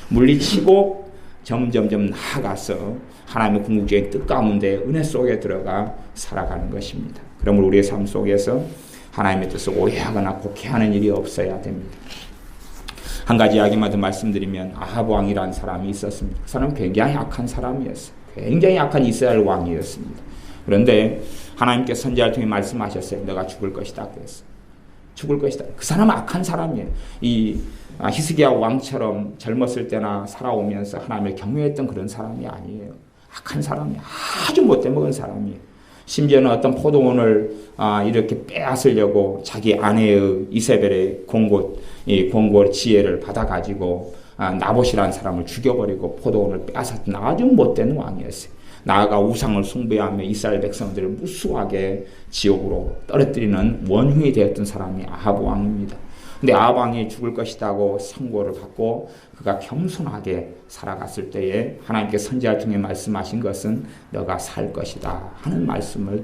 물리치고 점점점 나아가서 하나님의 궁극적인 뜻 가운데 은혜 속에 들어가 살아가는 것입니다. 그러므로 우리의 삶 속에서 하나님의 뜻을 오해하거나 곡해하는 일이 없어야 됩니다. 한 가지 이야기만 더 말씀드리면 아합 왕이라는 사람이 있었습니다. 그 사람은 굉장히 악한 사람이었어요. 굉장히 악한 이스라엘 왕이었습니다. 그런데 하나님께 선지자를 통해 말씀하셨어요. 너가 죽을 것이다 그랬어요. 죽을 것이다. 그 사람은 악한 사람이에요. 이 히스기야 왕처럼 젊었을 때나 살아오면서 하나님을 경외했던 그런 사람이 아니에요. 악한 사람이에요. 아주 못돼 먹은 사람이에요. 심지어는 어떤 포도원을 이렇게 빼앗으려고 자기 아내의 이세벨의 공고 지혜를 받아가지고 나봇이라는 사람을 죽여버리고 포도원을 빼앗았던 아주 못된 왕이었어요. 나아가 우상을 숭배하며 이스라엘 백성들을 무수하게 지옥으로 떨어뜨리는 원흉이 되었던 사람이 아합 왕입니다. 근데 아합 왕이 죽을 것이라고 선고를 받고 그가 겸손하게 살아갔을 때에 하나님께 선지자를 통해 말씀하신 것은 너가 살 것이다 하는 말씀을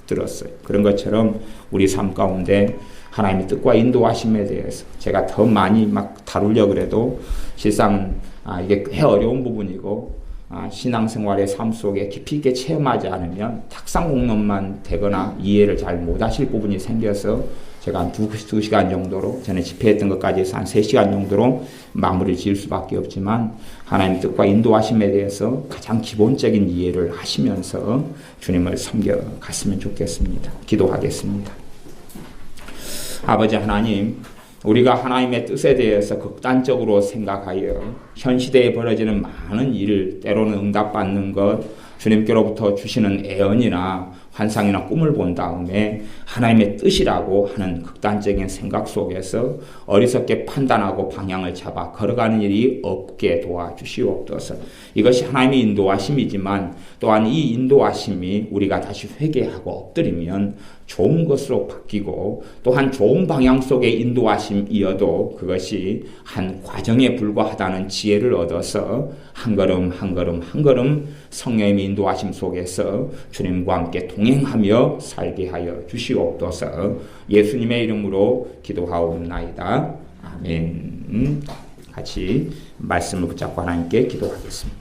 들었어요. 그런 것처럼 우리 삶 가운데 하나님의 뜻과 인도하심에 대해서 제가 더 많이 막 다루려고 해도 실상 이게 꽤 어려운 부분이고 신앙생활의 삶 속에 깊이 있게 체험하지 않으면 탁상 공론만 되거나 이해를 잘 못하실 부분이 생겨서 제가 한 2시간 정도로 전에 집회했던 것까지 해서 한 3시간 정도로 마무리를 지을 수밖에 없지만 하나님의 뜻과 인도하심에 대해서 가장 기본적인 이해를 하시면서 주님을 섬겨갔으면 좋겠습니다. 기도하겠습니다. 아버지 하나님, 우리가 하나님의 뜻에 대해서 극단적으로 생각하여 현 시대에 벌어지는 많은 일, 때로는 응답받는 것, 주님께로부터 주시는 애언이나 환상이나 꿈을 본 다음에 하나님의 뜻이라고 하는 극단적인 생각 속에서 어리석게 판단하고 방향을 잡아 걸어가는 일이 없게 도와주시옵소서. 이것이 하나님의 인도하심이지만 또한 이 인도하심이 우리가 다시 회개하고 엎드리면 좋은 것으로 바뀌고 또한 좋은 방향 속의 인도하심이어도 그것이 한 과정에 불과하다는 지혜를 얻어서 한 걸음 한 걸음 한 걸음 성령의 인도하심 속에서 주님과 함께 동행하며 살게 하여 주시옵소서. 예수님의 이름으로 기도하옵나이다. 아멘. 같이 말씀을 붙잡고 하나님께 기도하겠습니다.